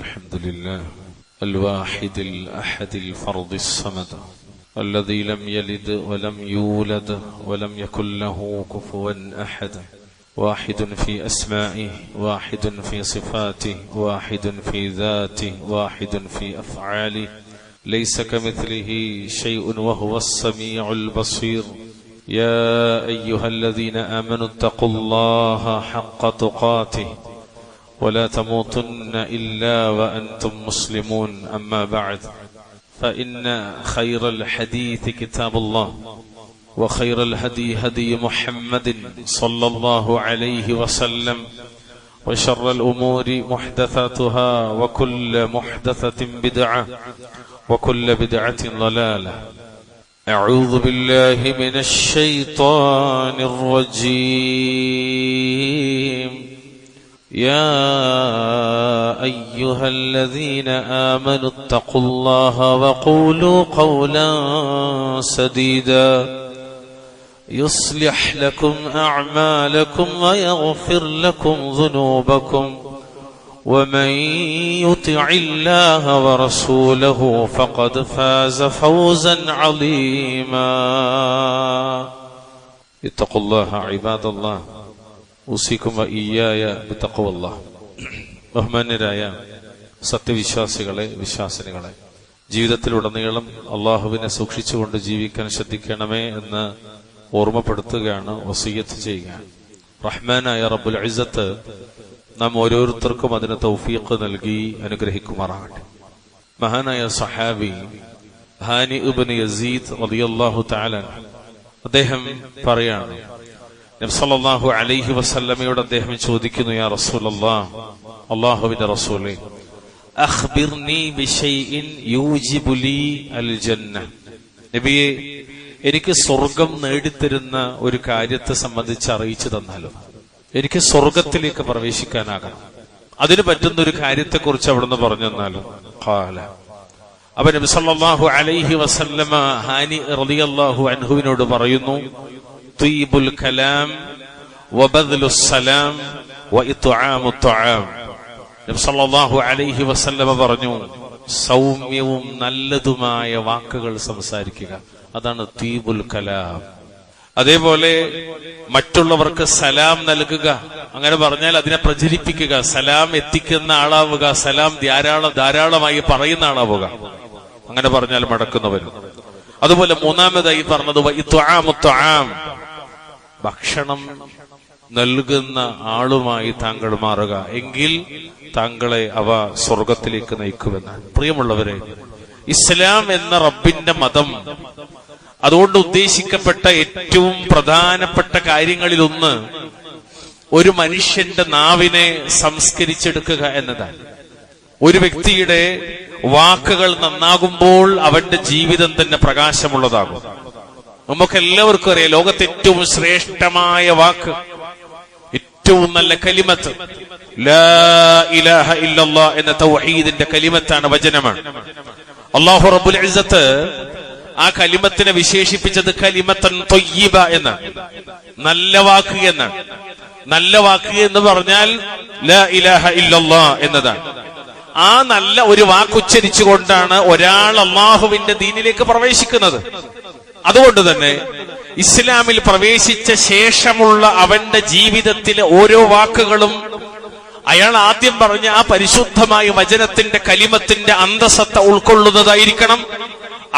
الحمد لله الواحد الأحد الفرد الصمد الذي لم يلد ولم يولد ولم يكن له كفوا أحد، واحد في أسمائه، واحد في صفاته، واحد في ذاته، واحد في أفعاله، ليس كمثله شيء وهو السميع البصير. يا أيها الذين آمنوا اتقوا الله حق تقاته ولا تموتن إلا وأنتم مسلمون. أما بعد، فإن خير الحديث كتاب الله، وخير الهدي هدي محمد صلى الله عليه وسلم، وشر الأمور محدثاتها، وكل محدثة بدعة، وكل بدعة ضلالة. أعوذ بالله من الشيطان الرجيم. يا أيها الذين آمنوا اتقوا الله وقولوا قولا سديدا يصلح لكم أعمالكم ويغفر لكم ذنوبكم، ومن يطع الله ورسوله فقد فاز فوزا عظيما. اتقوا الله عباد الله، ഉസിക്കും വഇയ്യായ ബിത്തഖ്വല്ലാഹ്. ബഹുമാന്യരായ സത്യവിശ്വാസികളെ, വിശ്വാസിനികളെ, ജീവിതത്തിലുടനീളം അള്ളാഹുവിനെ സൂക്ഷിച്ചുകൊണ്ട് ജീവിക്കാൻ ശ്രദ്ധിക്കണമേ എന്ന് ഓർമ്മപ്പെടുത്തുകയാണ്, വസിയ്യത്ത് ചെയ്യുകയാണ്. റഹ്മാനായ റബ്ബുൽ ഇസ്സത്ത് നാം ഓരോരുത്തർക്കും അതിന് തൗഫീഖ് നൽകി അനുഗ്രഹിക്കുമാറാകട്ടെ. മഹാനായ സഹാബി ഹാനി ഇബ്നു യസീദ് റളിയല്ലാഹു തആല അദ്ദേഹം പറയാണ്, നബി സല്ലല്ലാഹു അലൈഹി വസല്ലമയോട് അദ്ദേഹം ചോദിക്കുന്നു, യാ റസൂലല്ലാഹ്, അല്ലാഹുവിന്റെ റസൂലേ, അഖ്ബിർനി ബിശൈഇൻ യൂജിബു ലീ അൽ ജന്ന. നബിയെ, എനിക്ക് സ്വർഗം നേടിത്തരുന്ന ഒരു കാര്യത്തെ സംബന്ധിച്ച് അറിയിച്ചു തന്നാലും, എനിക്ക് സ്വർഗത്തിലേക്ക് പ്രവേശിക്കാനാകണം, അതിന് പറ്റുന്ന ഒരു കാര്യത്തെക്കുറിച്ച് അവിടുന്ന് പറഞ്ഞു തന്നാലും. ഖാല, അപ്പൊ നബി സല്ലല്ലാഹു അലൈഹി വസല്ലമ ഹാനി റളിയല്ലാഹു അൻഹുവിനോട് പറയുന്നു, ത്വയ്യിബുൽ കലാം വബദ്ലുസ് സലാം വഇത്ആമുത് ത്വആം. നബി സല്ലല്ലാഹു അലൈഹി വസല്ലമ പറഞ്ഞു, സൗമ്യവും നല്ലതുമായ വാക്കുകൾ സംസാരിക്കുക, അതാണ് ത്വയ്യിബുൽ കലാം. അതേപോലെ മറ്റുള്ളവർക്ക് സലാം നൽകുക, അങ്ങനെ പറഞ്ഞാൽ അതിനെ പ്രചരിപ്പിക്കുക, സലാം എത്തിക്കുന്ന ആളാവുക, സലാം ധാരാളമായി പറയുന്ന ആളാവുക, അങ്ങനെ പറഞ്ഞാൽ മടക്കുന്നവരും. അതുപോലെ മൂന്നാമതായി പറഞ്ഞത് വഇത്ആമുത് ത്വആം, ഭക്ഷണം നൽകുന്ന ആളുമായി താങ്കൾ മാറുക, എങ്കിൽ താങ്കളെ അവ സ്വർഗത്തിലേക്ക് നയിക്കുമെന്നാണ്. പ്രിയമുള്ളവരെ, ഇസ്ലാം എന്ന റബ്ബിന്റെ മതം, അതുകൊണ്ട് ഉദ്ദേശിക്കപ്പെട്ട ഏറ്റവും പ്രധാനപ്പെട്ട കാര്യങ്ങളിലൊന്ന് ഒരു മനുഷ്യന്റെ നാവിനെ സംസ്കരിച്ചെടുക്കുക എന്നതാണ്. ഒരു വ്യക്തിയുടെ വാക്കുകൾ നന്നാകുമ്പോൾ അവന്റെ ജീവിതം തന്നെ പ്രകാശമുള്ളതാകും. നമുക്ക് എല്ലാവർക്കും അറിയാം, ലോകത്തെ ഏറ്റവും ശ്രേഷ്ഠമായ വാക്ക്, ഏറ്റവും നല്ല കലിമത്ത് ലാ ഇലാഹ ഇല്ലല്ലാഹ് എന്ന തൗഹീദിന്റെ കലിമത്താണ്, വചനമാണ്. അല്ലാഹു റബ്ബുൽ ഇസ്സത്ത് ആ കലിമത്തിനെ വിശേഷിപ്പിച്ചത് കലിമത്തൻ ത്വയ്യിബ എന്നാണ്, നല്ല വാക്ക് എന്നാണ്. നല്ല വാക്ക് എന്ന് പറഞ്ഞാൽ ലാ ഇലാഹ ഇല്ലല്ലാഹ് എന്നതാണ്. ആ നല്ല ഒരു വാക്ക് ഉച്ചരിച്ചുകൊണ്ടാണ് ഒരാൾ അള്ളാഹുവിന്റെ ദീനിലേക്ക് പ്രവേശിക്കുന്നത്. അതുകൊണ്ട് തന്നെ ഇസ്ലാമിൽ പ്രവേശിച്ച ശേഷമുള്ള അവന്റെ ജീവിതത്തിലെ ഓരോ വാക്കുകളും അയാൾ ആദ്യം പറഞ്ഞ ആ പരിശുദ്ധമായ വചനത്തിന്റെ കലിമത്തിന്റെ അന്തസത്ത ഉൾക്കൊള്ളുന്നതായിരിക്കണം.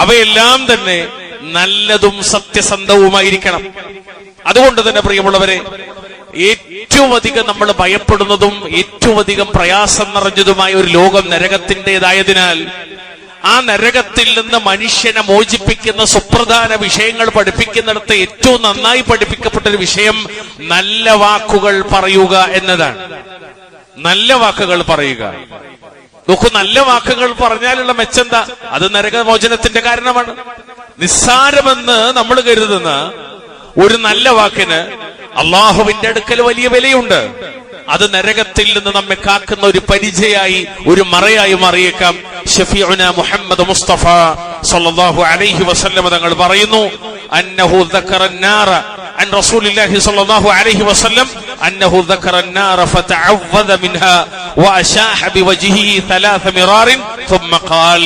അവയെല്ലാം തന്നെ നല്ലതും സത്യസന്ധവുമായിരിക്കണം. അതുകൊണ്ട് തന്നെ പ്രിയമുള്ളവരെ, ഏറ്റവും അധികം നമ്മൾ ഭയപ്പെടുന്നതും ഏറ്റവും അധികം പ്രയാസം നിറഞ്ഞതുമായ ഒരു ലോകം നരകത്തിൻ്റെതായതിനാൽ ആ നരകത്തിൽ നിന്ന് മനുഷ്യനെ മോചിപ്പിക്കുന്ന സുപ്രധാന വിഷയങ്ങൾ പഠിപ്പിക്കുന്നിടത്ത് ഏറ്റവും നന്നായി പഠിപ്പിക്കപ്പെട്ടൊരു വിഷയം നല്ല വാക്കുകൾ പറയുക എന്നതാണ്. നല്ല വാക്കുകൾ പറയുക. നോക്കൂ, നല്ല വാക്കുകൾ പറഞ്ഞാലുള്ള മെച്ചെന്താ? അത് നരകമോചനത്തിന്റെ കാരണമാണ്. നിസ്സാരമെന്ന് നമ്മൾ കരുതുന്ന ഒരു നല്ല വാക്കിന് അള്ളാഹുവിന്റെ അടുക്കൽ വലിയ വിലയുണ്ട്. അത് നരകത്തിൽ നിന്ന് നമ്മെ കാക്കുന്ന ഒരു പരിചയായി, ഒരു മറയായി മാറിയേക്കാം. ഷഫീഉന മുഹമ്മദ് മുസ്തഫ സല്ലല്ലാഹു അലൈഹി വസല്ലം തങ്ങൾ പറയുന്നു, അന്നഹു ദക്കറ നാറ عن رسول الله صلى الله عليه وسلم أنه ذكر النار فتعوذ منها وأشاح بوجهه 3 مرار ثم قال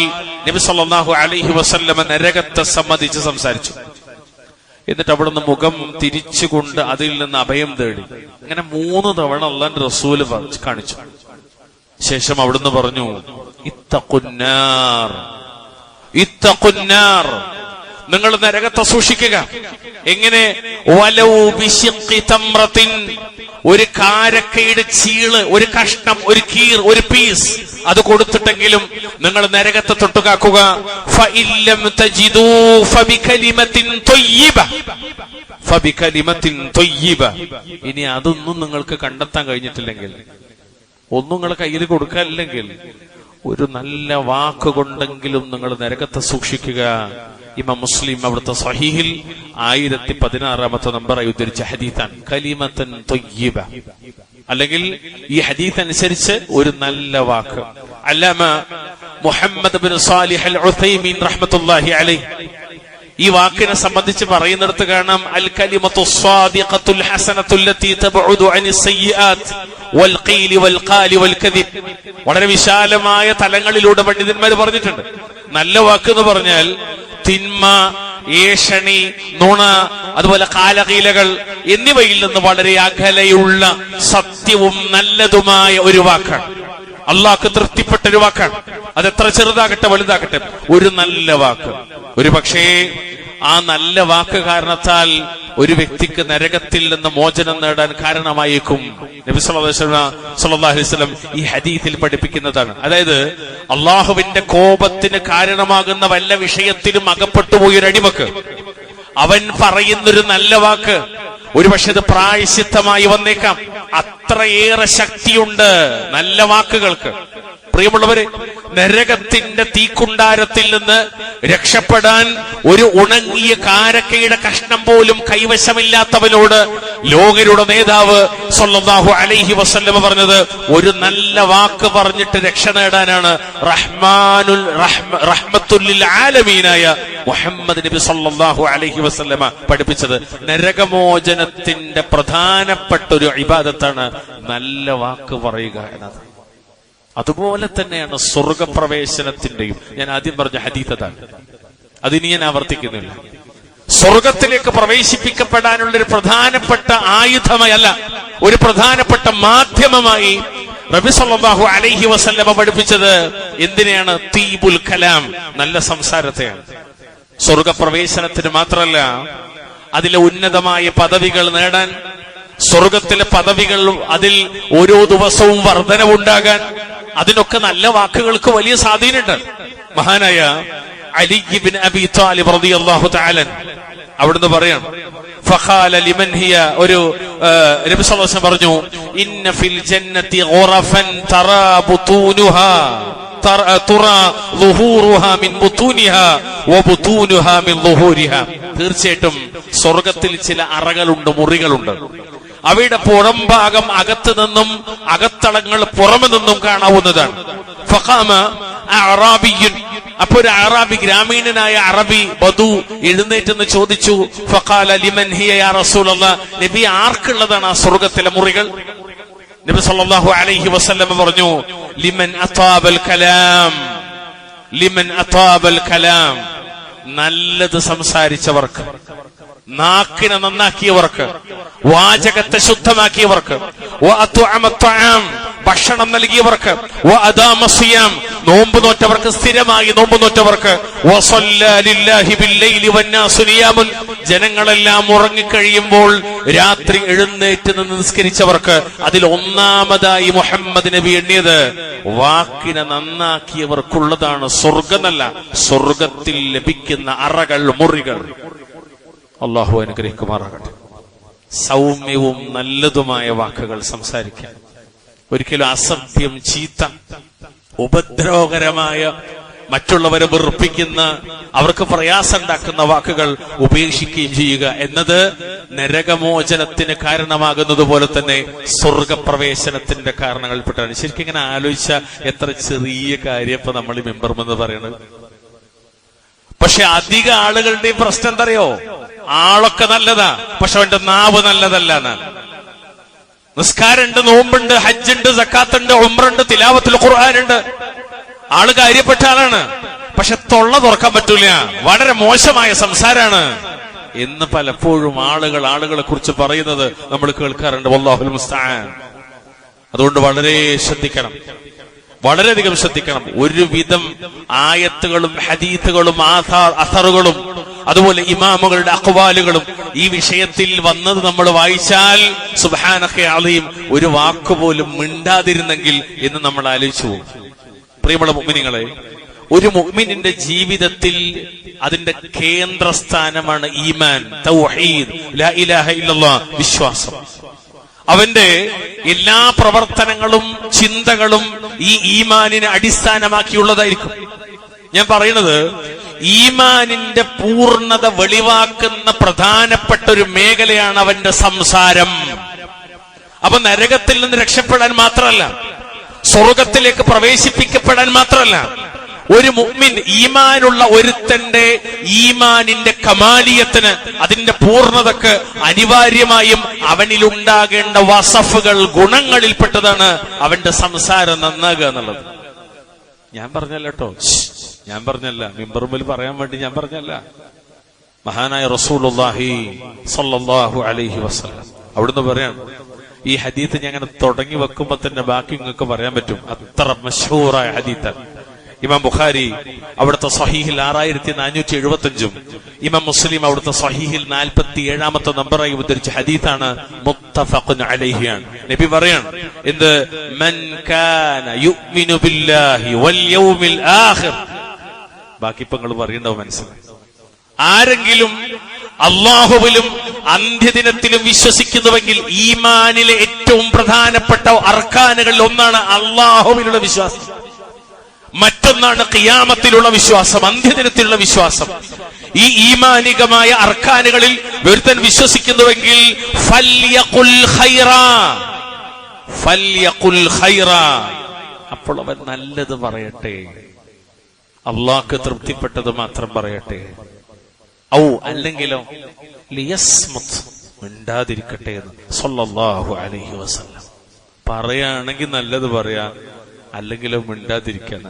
നബി സല്ലല്ലാഹു അലൈഹി വസല്ലം നരകത്തെ സംബന്ധിച്ച് സംസാരിച്ചു. എന്നിട്ട് അവിടുന്ന് മുഖം തിരിച്ചുകൊണ്ട് അതിൽ നിന്ന് അഭയം തേടി. അങ്ങനെ 3 തവണ അല്ലാഹുവിന്റെ റസൂൽ കാണിച്ചു. ശേഷം അവിടുന്ന് പറഞ്ഞു, ഇത്തഖുന്നാർ, ഇത്തഖുന്നാർ, നിങ്ങൾ നരകത്തെ സൂക്ഷിക്കുക. എങ്ങനെ? വലൗ ബിശിഖി തംറത്തിൻ, ഒരു കാരക്കയുടെ ചീള്, ഒരു കഷ്ണം, ഒരു കീർ, ഒരു പീസ് അത് കൊടുത്തിട്ടെങ്കിലും നിങ്ങൾ നരകത്തെ തൊട്ടുകാക്കുക. ഫഇല്ലം തജിദൂ ഫബികലിമത്തിൻ ത്വയ്യിബ, ഫബികലിമത്തിൻ ത്വയ്യിബ. ഇനി അതൊന്നും നിങ്ങൾക്ക് കണ്ടെത്താൻ കഴിഞ്ഞിട്ടില്ലെങ്കിൽ, ഒന്നും നിങ്ങൾ കയ്യിൽ കൊടുക്കാനില്ലെങ്കിൽ, ഒരു നല്ല വാക്കുകൊണ്ടെങ്കിലും നിങ്ങൾ നരകത്തെ സൂക്ഷിക്കുക. ഇമാം മുസ്ലിം അവിടുത്തെ സഹീഹിൽ 1016 നമ്പറായി ഉദ്ധരിച്ച ഹദീസാണ് കലിമത്തൻ ത്വയ്യിബ. അല്ലെങ്കിൽ ഈ ഹദീസ് അനുസരിച്ച് ഒരു നല്ല വാക്ക്. അല്ലാമ മുഹമ്മദ് ബിൻ സാലിഹ് അൽ ഉസൈമീൻ റഹ്മത്തുള്ളാഹി അലൈഹി ഈ വാക്കിനെ സംബന്ധിച്ച് പറയുന്നിടത്ത് കാണാം, അൽ കലിമത്തു സ്വാദിഖത്തുൽ ഹസനത്തുൽ ലത്തി തബ്ഉദു അനിസ് സയ്യിആത്ത് വൽ ഖീൽ വൽ ഖാൽ വൽ കദിബ്. വളരെ വിശാലമായ തലങ്ങളിലൂടെ പണ്ഡിതന്മാർ പറഞ്ഞിട്ടുണ്ട്. നല്ല വാക്ക് എന്ന് പറഞ്ഞാൽ തിന്മ, ഏഷണി, നുണ, അതുപോലെ കാലകീലകൾ എന്നിവയിൽ നിന്ന് വളരെ അകലെയുള്ള സത്യവും നല്ലതുമായ ഒരു വാക്കാണ്. അള്ളാഹ്ക്ക് തൃപ്തിപ്പെട്ട ഒരു വാക്കാണ്. അതെത്ര ചെറുതാകട്ടെ വലുതാകട്ടെ, ഒരു നല്ല വാക്ക്. ഒരു പക്ഷേ ആ നല്ല വാക്ക് കാരണത്താൽ ഒരു വ്യക്തിക്ക് നരകത്തിൽ നിന്ന് മോചനം നേടാൻ കാരണമായേക്കും. നബി സല്ലല്ലാഹു അലൈഹി വസല്ലം ഈ ഹദീസിൽ പഠിപ്പിക്കുന്നതാണ്. അതായത് അള്ളാഹുവിന്റെ കോപത്തിന് കാരണമാകുന്ന വല്ല വിഷയത്തിലും അകപ്പെട്ടുപോയൊരു അടിമക്ക് അവൻ പറയുന്നൊരു നല്ല വാക്ക് ഒരു പക്ഷെ അത് പ്രായശ്ചിത്തമായി വന്നേക്കാം. അത്രയേറെ ശക്തിയുണ്ട് നല്ല വാക്കുകൾക്ക്. പ്രിയമുള്ളവരെ, നരകത്തിന്റെ തീക്കുണ്ടാരത്തിൽ നിന്ന് രക്ഷപ്പെടാൻ ഒരു ഉണങ്ങിയ കാരക്കയുടെ കഷ്ണം പോലും കൈവശമില്ലാത്തവനോട് ലോകരുടെ നേതാവ് സല്ലല്ലാഹു അലൈഹി വസല്ലം പറഞ്ഞത് ഒരു നല്ല വാക്ക് പറഞ്ഞിട്ട് രക്ഷ നേടാനാണ്. റഹ്മത്തുൽ ലിൽ ആലമീനായ മുഹമ്മദ് നബി സല്ലല്ലാഹു അലൈഹി വസല്ലമ പഠിപ്പിച്ചത്. നരകമോചനത്തിന്റെ പ്രധാനപ്പെട്ട ഒരു ഇബാദത്താണ് നല്ല വാക്ക് പറയുക എന്നത്. അതുപോലെ തന്നെയാണ് സ്വർഗപ്രവേശനത്തിന്റെയും. ഞാൻ ആദ്യം പറഞ്ഞ ഹദീസ് അതാണ്, അതിനി ഞാൻ ആവർത്തിക്കുന്നില്ല. സ്വർഗത്തിലേക്ക് പ്രവേശിപ്പിക്കപ്പെടാനുള്ള ഒരു പ്രധാനപ്പെട്ട ആയുധമല്ല, ഒരു പ്രധാനപ്പെട്ട മാധ്യമമായി നബി സല്ലല്ലാഹു അലൈഹി വസല്ലമ പഠിപ്പിച്ചത് എന്തിനെയാണ്? തീബുൽ കലാം, നല്ല സംസാരത്തെയാണ്. സ്വർഗപ്രവേശനത്തിന് മാത്രമല്ല, അതിലെ ഉന്നതമായ പദവികൾ നേടാൻ, സ്വർഗത്തിലെ പദവികൾ അതിൽ ഓരോ ദിവസവും വർധനവുണ്ടാകാൻ, അതിനൊക്കെ നല്ല വാക്കുകൾക്ക് വലിയ സ്വാധീനമുണ്ട്. മഹാനായ അലി ഇബ്നു അബി ത്വാലിബ് റളിയല്ലാഹു തആല അവിടുന്ന് പറയാണ്, ഫഖാല ലിമൻ ഹിയ, ഒരു നബി സല്ലല്ലാഹു അലൈഹി വസല്ലം പറഞ്ഞു, ഇന്ന ഫിൽ ജന്നതി ഗുറഫൻ തറാ ബുതൂനുഹാ തുറാ ളുഹൂറുഹാ മിൻ ബുതൂനിഹാ വബുതൂനുഹാ മിൻ ളുഹൂരിഹാ. തീർച്ചയായിട്ടും സ്വർഗത്തിൽ ചില അറകളുണ്ട്, മുറികളുണ്ട്. അവയുടെ പുറം ഭാഗം അകത്ത് നിന്നും അകത്തളങ്ങൾ പുറമെ നിന്നും കാണാവുന്നതാണ്. ഫഖാമ അഅറാബിയ്യുൻ, അപ്പൊ ഒരു അറാബി, ഗ്രാമീണനായ അറബി ബദു എഴുന്നേറ്റെന്ന് ചോദിച്ചു. ഫഖാല ലിമൻ ഹിയ യാ റസൂലല്ലാഹ്, നബി ആർക്കുള്ളതാണ് ആ സ്വർഗത്തിലെ മുറികൾ? നബി സല്ലല്ലാഹു അലൈഹി വസല്ലം പറഞ്ഞു, ലിമൻ അതാബൽ കലാം, ലിമൻ അതാബൽ കലാം, നല്ലത് സംസാരിച്ചവർക്ക്, നാക്കിനെ നന്നാക്കിയവർക്ക്, വാചകത്തെ ശുദ്ധമാക്കിയവർക്ക്, ഭക്ഷണം നൽകിയവർക്ക്, നോമ്പ് നോറ്റവർക്ക്, സ്ഥിരമായി നോമ്പ് നോറ്റവർക്ക്, ജനങ്ങളെല്ലാം ഉറങ്ങിക്കഴിയുമ്പോൾ രാത്രി എഴുന്നേറ്റ് നിന്ന് നിസ്കരിച്ചവർക്ക്. അതിൽ ഒന്നാമതായി മുഹമ്മദ് നബി എണ്ണിയത് വാക്കിനെ നന്നാക്കിയവർക്കുള്ളതാണ് സ്വർഗമല്ല, സ്വർഗത്തിൽ ലഭിക്കുന്ന അറകൾ, മുറികൾ. അള്ളാഹു അനുഗ്രഹിക്കുമാറാകട്ടെ. സൗമ്യവും നല്ലതുമായ വാക്കുകൾ സംസാരിക്കാൻ, ഒരിക്കലും അസഭ്യം, ചീത്ത, ഉപദ്രവകരമായ, മറ്റുള്ളവരെ വെറുപ്പിക്കുന്ന, അവർക്ക് പ്രയാസമുണ്ടാക്കുന്ന വാക്കുകൾ ഉപേക്ഷിക്കുകയും ചെയ്യുക എന്നത് നരകമോചനത്തിന് കാരണമാകുന്നത് പോലെ തന്നെ സ്വർഗപ്രവേശനത്തിന്റെ കാരണങ്ങളിൽപ്പെട്ടാണ്. ശരിക്കും ഇങ്ങനെ ആലോചിച്ച എത്ര ചെറിയ കാര്യം ഇപ്പൊ നമ്മൾ ഈ മെമ്പർമെന്ന് പറയണത്. പക്ഷെ അധിക ആളുകളുടെയും പ്രശ്നം എന്തറിയോ? ആളൊക്കെ നല്ലതാ, പക്ഷെ അവന്റെ നാവ് നല്ലതല്ല എന്നാണ്. നിസ്കാരമുണ്ട്, നോമ്പുണ്ട്, ഹജ്ജുണ്ട്, സക്കാത്തുണ്ട്, ഉംറയുണ്ട്, തിലാവത്തുൽ ഖുർആനുണ്ട്, ആള് കാര്യപ്പെട്ട ആളാണ്, പക്ഷെ തൊള്ള തുറക്കാൻ പറ്റൂല, വളരെ മോശമായ സംസാരാണ് എന്ന് പലപ്പോഴും ആളുകളെ കുറിച്ച് പറയുന്നത് നമ്മൾ കേൾക്കാറുണ്ട്. വല്ലാഹുൽ മുസ്തആൻ. അതുകൊണ്ട് വളരെ ശ്രദ്ധിക്കണം, വളരെയധികം ശ്രദ്ധിക്കണം. ഒരുവിധം ആയത്തുകളും ഹദീത്തുകളും അസറുകളും അതുപോലെ ഇമാമുകളുടെ അഖ്വാലുകളും ഈ വിഷയത്തിൽ വന്നത് നമ്മൾ വായിച്ചാൽ സുബ്ഹാനക അലീം ഒരു വാക്കുപോലും മിണ്ടാതിരുന്നെങ്കിൽ എന്ന് നമ്മൾ ആലോചിച്ചു പോകും. പ്രിയമുള്ള മുഅ്മിനീങ്ങളെ, ഒരു മുഅ്മിനിന്റെ ജീവിതത്തിൽ അതിന്റെ കേന്ദ്രസ്ഥാനമാണ് ഈമാൻ, തൗഹീദ്, ലാ ഇലാഹ ഇല്ലല്ലാഹ്, വിശ്വാസം. അവന്റെ എല്ലാ പ്രവർത്തനങ്ങളും ചിന്തകളും ഈ ഈമാനിനെ അടിസ്ഥാനമാക്കിയുള്ളതായിരിക്കും. ഞാൻ പറയുന്നത് ഈമാനിന്റെ പൂർണ്ണത വെളിവാക്കുന്ന പ്രധാനപ്പെട്ട ഒരു മേഖലയാണ് അവന്റെ സംസാരം. അപ്പൊ നരകത്തിൽ നിന്ന് രക്ഷപ്പെടാൻ മാത്രമല്ല, സ്വർഗത്തിലേക്ക് പ്രവേശിപ്പിക്കപ്പെടാൻ മാത്രമല്ല, ഒരു മുഅ്മിൻ ഈമാനുള്ള ഒരുത്തന്റെ ഈമാനിന്റെ കമാലിയത്തിന്, അതിന്റെ പൂർണ്ണതക്ക് അനിവാര്യമായും അവനിലുണ്ടാകേണ്ട വസഫുകൾ, ഗുണങ്ങളിൽപ്പെട്ടതാണ് അവന്റെ സംസാരം നന്നാകുക എന്നുള്ളത്. ഞാൻ പറഞ്ഞല്ല കേട്ടോ, ഞാൻ പറഞ്ഞല്ല, മിമ്പറുമ്പിൽ പറയാൻ വേണ്ടി ഞാൻ പറഞ്ഞല്ല. മഹാനായ റസൂലുള്ളാഹി സ്വല്ലല്ലാഹു അലൈഹി വസല്ലം അവിടുന്ന് പറയാണ്, ഈ ഹദീത്ത് ഞാൻ അങ്ങനെ തുടങ്ങി വെക്കുമ്പോ തന്നെ ബാക്കി നിങ്ങൾക്ക് പറയാൻ പറ്റും, അത്ര മശ്ഹൂറായ ഹദീത്താണ്. ഇമാം ബുഖാരി അവിടുത്തെ സഹീഹിൽ 6475, ഇമാം മുസ്ലിം അവിടുത്തെ സഹീഹിൽ 47ാമത്തെ നമ്പറായി ഉദ്ധരിച്ച ഹദീത്താണ്, മുത്തഫഖുൻ അലൈഹിയാണ്. നബി പറയാണ്, എന്ത്, മൻ കാന യുഅ്മിനു ബില്ലാഹി വൽ യൗമിൽ ആഖിർ. ബാക്കി ഇപ്പൊ നിങ്ങൾ പറയണ്ടാവും, മനസ്സിലായി. ആരെങ്കിലും അല്ലാഹുവിലും അന്ത്യദിനത്തിലും വിശ്വസിക്കുന്നുവെങ്കിൽ ഈമാനിലെ ഏറ്റവും പ്രധാനപ്പെട്ട അർക്കാനുകളിൽ ഒന്നാണ് അല്ലാഹുവിലുള്ള വിശ്വാസം, മറ്റൊന്നാണ് ഖിയാമത്തിലുള്ള വിശ്വാസം, അന്ത്യദിനത്തിലുള്ള വിശ്വാസം. ഈ ഈമാനികമായ അർക്കാനുകളിൽ ഒരുത്തൻ വിശ്വസിക്കുന്നുവെങ്കിൽ ഫൽയഖുൽ ഖൈറാ, ഫൽയഖുൽ ഖൈറാ, അപ്പോൾ അവൻ നല്ലത് പറയട്ടെ, അല്ലാഹ്ക്ക് തൃപ്തിപ്പെട്ടത് മാത്രം പറയട്ടെ. ഔ അല്ലെങ്കിലോ ലിയസ്മുത്, മിണ്ടാതിരിക്കട്ടെ എന്ന് സ്വല്ലല്ലാഹു അലൈഹി വസല്ലം. പറയാണെങ്കിൽ നല്ലത് പറയാ, അല്ലെങ്കിലോ മിണ്ടാതിരിക്കുന്ന.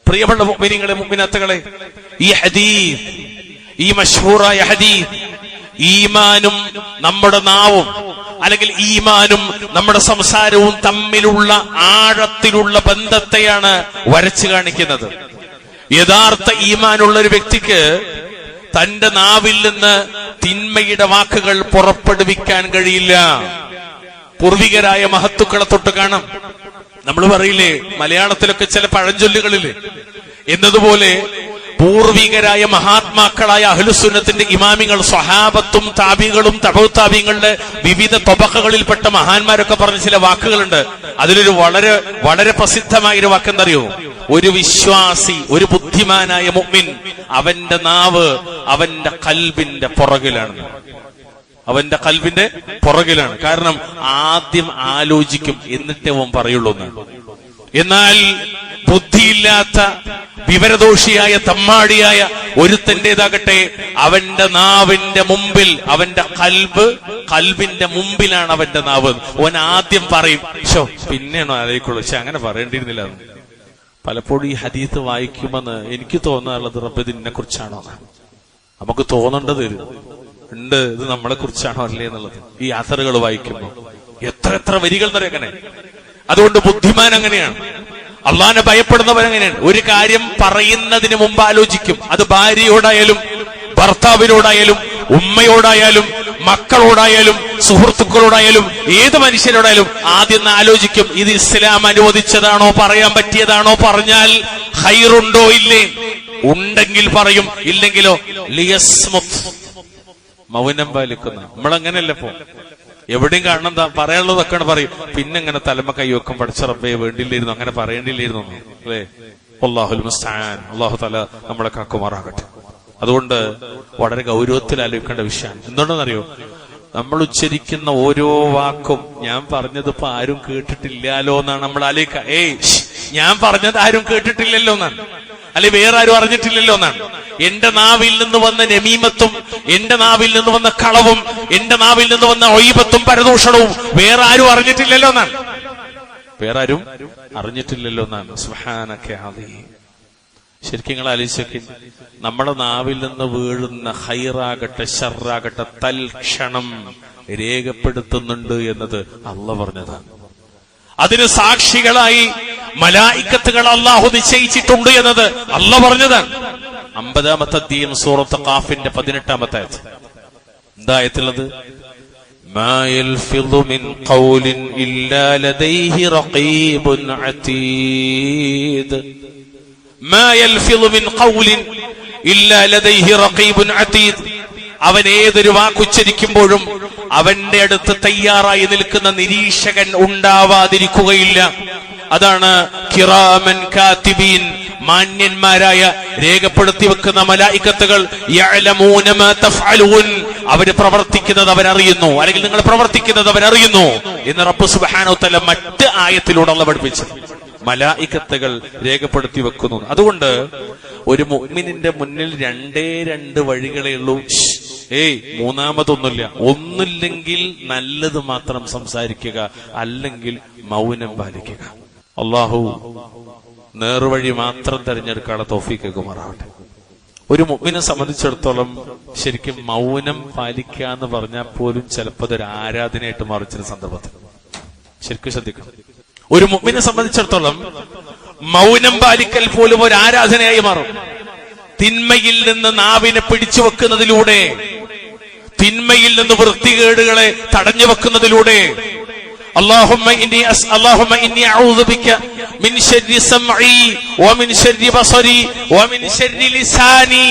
പ്രിയമുള്ള മുഅ്മിനീങ്ങളെ, മുഅ്മിനാത്തുകളെ, ഈ ഹദീസ്, ഈ മശ്ഹൂറായ ഹദീസ്, ഈമാനും നമ്മുടെ നാവും അല്ലെങ്കിൽ ഈമാനും നമ്മുടെ സംസാരവും തമ്മിലുള്ള ആഴത്തിലുള്ള ബന്ധത്തെയാണ് വരച്ചു കാണിക്കുന്നത്. യഥാർത്ഥ ഈമാനുള്ള ഒരു വ്യക്തിക്ക് തന്റെ നാവിൽ നിന്ന് തിന്മയുടെ വാക്കുകൾ പുറപ്പെടുവിക്കാൻ കഴിയില്ല. പൂർവികരായ മഹത്തുക്കളെ തൊട്ട് കാണാം. നമ്മൾ പറയില്ലേ, മലയാളത്തിലൊക്കെ ചില പഴഞ്ചൊല്ലുകളില്ലേ, എന്നതുപോലെ പൂർവികരായ മഹാത്മാക്കളായ അഹ്ലുസുന്നത്തിന്റെ ഇമാമിങ്ങൾ, സ്വഹാബത്തും താബികളും തബഉ താബിങ്ങളുടെ വിവിധ തൊബഖകളിൽപ്പെട്ട മഹാന്മാരൊക്കെ പറഞ്ഞ ചില വാക്കുകളുണ്ട്. അതിലൊരു വളരെ വളരെ പ്രസിദ്ധമായ ഒരു വാക്കെന്തറിയോ? ഒരു വിശ്വാസി, ഒരു ബുദ്ധിമാനായ മുഅ്മിൻ, അവന്റെ നാവ് അവന്റെ ഖൽബിന്റെ പുറകിലാണ്, അവന്റെ ഖൽബിന്റെ പുറകിലാണ്. കാരണം ആദ്യം ആലോചിക്കും, എന്നിട്ടേ അവൻ പറയുള്ളൂ എന്നാണ്. എന്നാൽ ബുദ്ധിയില്ലാത്ത വിവരദോഷിയായ തമ്മാടിയായ ഒരുത്തന്റേതാകട്ടെ, അവന്റെ നാവിന്റെ മുമ്പിൽ, അവന്റെ ഖൽബിന്റെ മുമ്പിലാണ് അവന്റെ നാവ്. അവൻ ആദ്യം പറയും, ശോ പിന്നെയാണോ ആലോചിക്കുള്ളൂ, പക്ഷെ അങ്ങനെ പറയേണ്ടിയിരുന്നില്ല. പലപ്പോഴും ഈ ഹദീത്ത് വായിക്കുമെന്ന് എനിക്ക് തോന്നാറുള്ളത്, റബ്ബ് ഇതിനെ കുറിച്ചാണോ, നമുക്ക് തോന്നേണ്ടത് ഉണ്ട്, ഇത് നമ്മളെ കുറിച്ചാണോ അല്ലേ എന്നുള്ളത്. ഈ അസറുകൾ വായിക്കുമ്പോൾ എത്ര വരികൾ എന്നറിയാങ്ങനെ. അതുകൊണ്ട് ബുദ്ധിമാൻ അങ്ങനെയാണ്, അള്ളാഹിനെ ഭയപ്പെടുന്നവരങ്ങനെയാണ്. ഒരു കാര്യം പറയുന്നതിന് മുമ്പ് ആലോചിക്കും. അത് ഭാര്യയോടായാലും ഭർത്താവിനോടായാലും ഉമ്മയോടായാലും മക്കളോടായാലും സുഹൃത്തുക്കളോടായാലും ഏത് മനുഷ്യരോടായാലും ആദ്യം ആലോചിക്കും, ഇത് ഇസ്ലാം അനുവദിച്ചതാണോ, പറയാൻ പറ്റിയതാണോ, പറഞ്ഞാൽ ഖൈറുണ്ടോ ഇല്ലേ, ഉണ്ടെങ്കിൽ പറയും, ഇല്ലെങ്കിലോ ലിയസ്മുത്, മൗനം പാലിക്കുന്ന. നമ്മളങ്ങനെയല്ല പോ, എവിടെയും കാണണം, പറയാനുള്ളതൊക്കെയാണ് പറയും, പിന്നെ ഇങ്ങനെ തലമ കൈവെക്കും, പഠിച്ച റബ്ബേ വേണ്ടിയില്ലായിരുന്നു, അങ്ങനെ പറയേണ്ടിയില്ലായിരുന്നു അല്ലേ. അല്ലാഹുൽ മുസ്തആൻ. അല്ലാഹു തആല നമ്മളെ കാക്കുമാറാകട്ടെ. അതുകൊണ്ട് വളരെ ഗൗരവത്തിൽ ആലോചിക്കേണ്ട വിഷയമാണ്. എന്തുകൊണ്ടെന്നറിയോ, നമ്മൾ ഉച്ചരിക്കുന്ന ഓരോ വാക്കും ഞാൻ പറഞ്ഞത് ഇപ്പൊ ആരും കേട്ടിട്ടില്ലാലോ എന്നാണ് നമ്മൾ ആലോചിക്കുക. ഞാൻ പറഞ്ഞത് ആരും കേട്ടിട്ടില്ലല്ലോ എന്നാണ്, അല്ലെങ്കിൽ വേറെ ആരും അറിഞ്ഞിട്ടില്ലല്ലോ എന്നാണ്. എന്റെ നാവിൽ നിന്ന് വന്ന നമീമത്തും എന്റെ നാവിൽ നിന്ന് വന്ന കളവും എന്റെ നാവിൽ നിന്ന് വന്ന ഒയ്ബത്തും പരദൂഷണവും വേറെ ആരും അറിഞ്ഞിട്ടില്ലല്ലോ എന്നാണ്. വേറെ ആരും അറിഞ്ഞിട്ടില്ലല്ലോ എന്നാണ്. സുബ്ഹാനക അദീം. ശരിക്കും നിങ്ങൾ ആലോചിച്ചൊക്കെ, നമ്മുടെ നാവിൽ നിന്ന് വീഴുന്ന ഹൈറാകട്ടെ ഷർറാകട്ടെ തൽക്ഷണം രേഖപ്പെടുത്തുന്നുണ്ട് എന്നത് അള്ളാഹ് പറഞ്ഞതാണ്. അതിന് സാക്ഷികളായി മലായിക്കത്തുകൾ അള്ളാഹു നിശ്ചയിച്ചിട്ടുണ്ട് എന്നത് അള്ളാഹ് പറഞ്ഞതാണ്. 50-ാമത്തെ അധ്യായം സൂറത്ത് ഖാഫിന്റെ 18-ാമത്തെ ആയത്ത്. എന്താ ആയത്തുള്ളത്? മാ യൽഫിദു മിൻ ഖൗലിൻ ഇല്ലാ ലദൈഹി റഖീബുൻ അതീദ്. മാ യൽഫിദു മിൻ ഖൗലിൻ ഇല്ലാ ലദൈഹി റഖീബുൻ അതീദ്. അവൻ ഏതൊരു വാക്കുച്ചരിക്കുമ്പോഴും അവന്റെ അടുത്ത് തയ്യാറായി നിൽക്കുന്ന നിരീക്ഷകൻ ഉണ്ടാവാതിരിക്കുകയില്ല. അതാണ് കിറാമൻ കാതിബീൻ, മാന്യന്മാരായ രേഖപ്പെടുത്തി വെക്കുന്ന മലായിക്കത്തുകൾ. യഅലമൂന മാ തഫ്അലൂൻ, അവര് പ്രവർത്തിക്കുന്നത് അവരറിയുന്നു, അല്ലെങ്കിൽ നിങ്ങൾ പ്രവർത്തിക്കുന്നത് അവരറിയുന്നു എന്ന് റബ്ബ് സുബ്ഹാനഹു വ തആല മറ്റ് ആയത്തിലൂടെ അല്ലാഹു പഠിപ്പിച്ചു. മലായിക്കത്തുകൾ രേഖപ്പെടുത്തി വെക്കുന്നു. അതുകൊണ്ട് ഒരു മുഅ്മിനിന്റെ മുന്നിൽ രണ്ട് വഴികളേ ഉള്ളൂ. മൂന്നാമതൊന്നുമില്ല. ഒന്നില്ലെങ്കിൽ നല്ലത് മാത്രം സംസാരിക്കുക, അല്ലെങ്കിൽ മൗനം പാലിക്കുക. അള്ളാഹു നേർവഴി മാത്രം തെരഞ്ഞെടുക്കാനുള്ള തൗഫീഖ് കുമാറാവട്ടെ. ഒരു മുഅ്മിനെ സംബന്ധിച്ചിടത്തോളം ശരിക്കും മൗനം പാലിക്കുക എന്ന് പറഞ്ഞാൽ പോലും ചിലപ്പോൾ അതൊരു ആരാധനയായിട്ട് മാറിച്ചിരുന്ന സന്ദർഭത്തിൽ ശരിക്കും ശ്രദ്ധിക്കണം. ഒരു മുഅ്മിനെ സംബന്ധിച്ചിടത്തോളം മൗനം പാലിക്കൽ പോലും ഒരു ആരാധനയായി മാറും. തിന്മയിൽ നിന്ന് നാവിനെ പിടിച്ചു വെക്കുന്നതിലൂടെ, തിന്മയിൽ നിന്ന് വൃത്തികേടുകളെ തടഞ്ഞു വെക്കുന്നതിലൂടെ. اللهم إني أعوذ بك من شر سمعي ومن شر بصري ومن شر لساني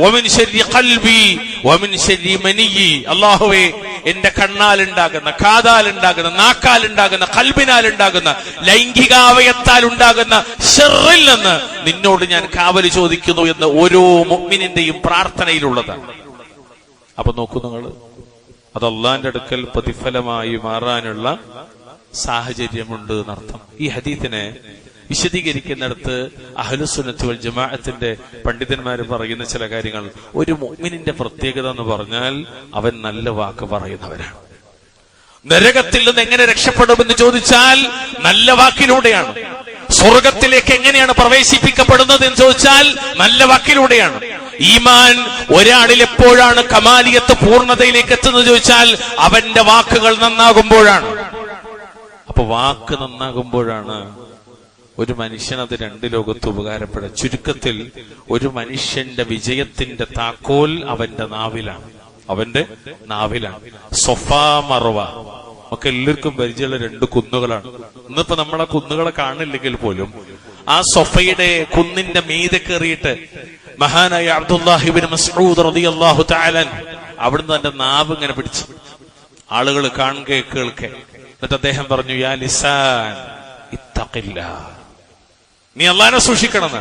ومن شر قلبي ومن شر مني. അല്ലാഹുവേ, എന്റെ കണ്ണാലുണ്ടാകുന്ന, കാതാലുണ്ടാകുന്ന, നാക്കാലുണ്ടാകുന്ന, കൽബിനാലുണ്ടാകുന്ന, ലൈംഗികാവയത്താൽ ഉണ്ടാകുന്ന ശർറിൽ നിന്ന് നിന്നോട് ഞാൻ കാവല് ചോദിക്കുന്നു എന്ന് ഓരോ മുഅ്മിനിന്റെയും പ്രാർത്ഥനയിലുള്ളതാണ്. അപ്പൊ നോക്കൂ നിങ്ങൾ, അത് അള്ളാന്റെ അടുക്കൽ പ്രതിഫലമായി മാറാനുള്ള സാഹചര്യമുണ്ട് എന്നർത്ഥം. ഈ ഹദീസിനെ വിശദീകരിക്കുന്നിടത്ത് അഹ്ലുസുന്നത്ത് വൽ ജമാഅത്തിന്റെ പണ്ഡിതന്മാര് പറയുന്ന ചില കാര്യങ്ങൾ. ഒരു മുഅ്മിനിന്റെ പ്രത്യേകത എന്ന് പറഞ്ഞാൽ അവൻ നല്ല വാക്ക് പറയുന്നവരാണ്. നരകത്തിൽ നിന്ന് എങ്ങനെ രക്ഷപ്പെടുമെന്ന് ചോദിച്ചാൽ നല്ല വാക്കിലൂടെയാണ്. സ്വർഗത്തിലേക്ക് എങ്ങനെയാണ് പ്രവേശിപ്പിക്കപ്പെടുന്നത് എന്ന് ചോദിച്ചാൽ നല്ല വാക്കിലൂടെയാണ്. ഈമാൻ ഒരാളിൽ എപ്പോഴാണ് കമാലിയത്ത് പൂർണ്ണതയിലേക്ക് എത്തുന്നത് ചോദിച്ചാൽ അവന്റെ വാക്കുകൾ നന്നാകുമ്പോഴാണ്. അപ്പൊ വാക്ക് നന്നാകുമ്പോഴാണ് ഒരു മനുഷ്യനത് രണ്ട് ലോകത്ത് ഉപകാരപ്പെടുക. ചുരുക്കത്തിൽ ഒരു മനുഷ്യന്റെ വിജയത്തിന്റെ താക്കോൽ അവന്റെ നാവിലാണ്, അവന്റെ നാവിലാണ്. സൊഫാ മർവ ഒക്കെ എല്ലാവർക്കും പരിചയമുള്ള രണ്ട് കുന്നുകളാണ്. ഇന്നിപ്പോ നമ്മളെ കുന്നുകളെ കാണില്ലെങ്കിൽ പോലും ആ സൊഫയുടെ കുന്നിന്റെ മീതെ കയറിയിട്ട് മഹാനായ അബ്ദുല്ലാഹി ഇബ്നു മസ്ഊദ് റളിയല്ലാഹു തആല അവിടുന്ന് തന്റെ നാവ് ഇങ്ങനെ പിടിച്ചു, ആളുകൾ കാണുക കേൾക്കെ. എന്നിട്ട് അദ്ദേഹം പറഞ്ഞു, യാ ലിസാൻ ഇത്തഖില്ലാ, നീ അള്ളാനെ സൂക്ഷിക്കണം,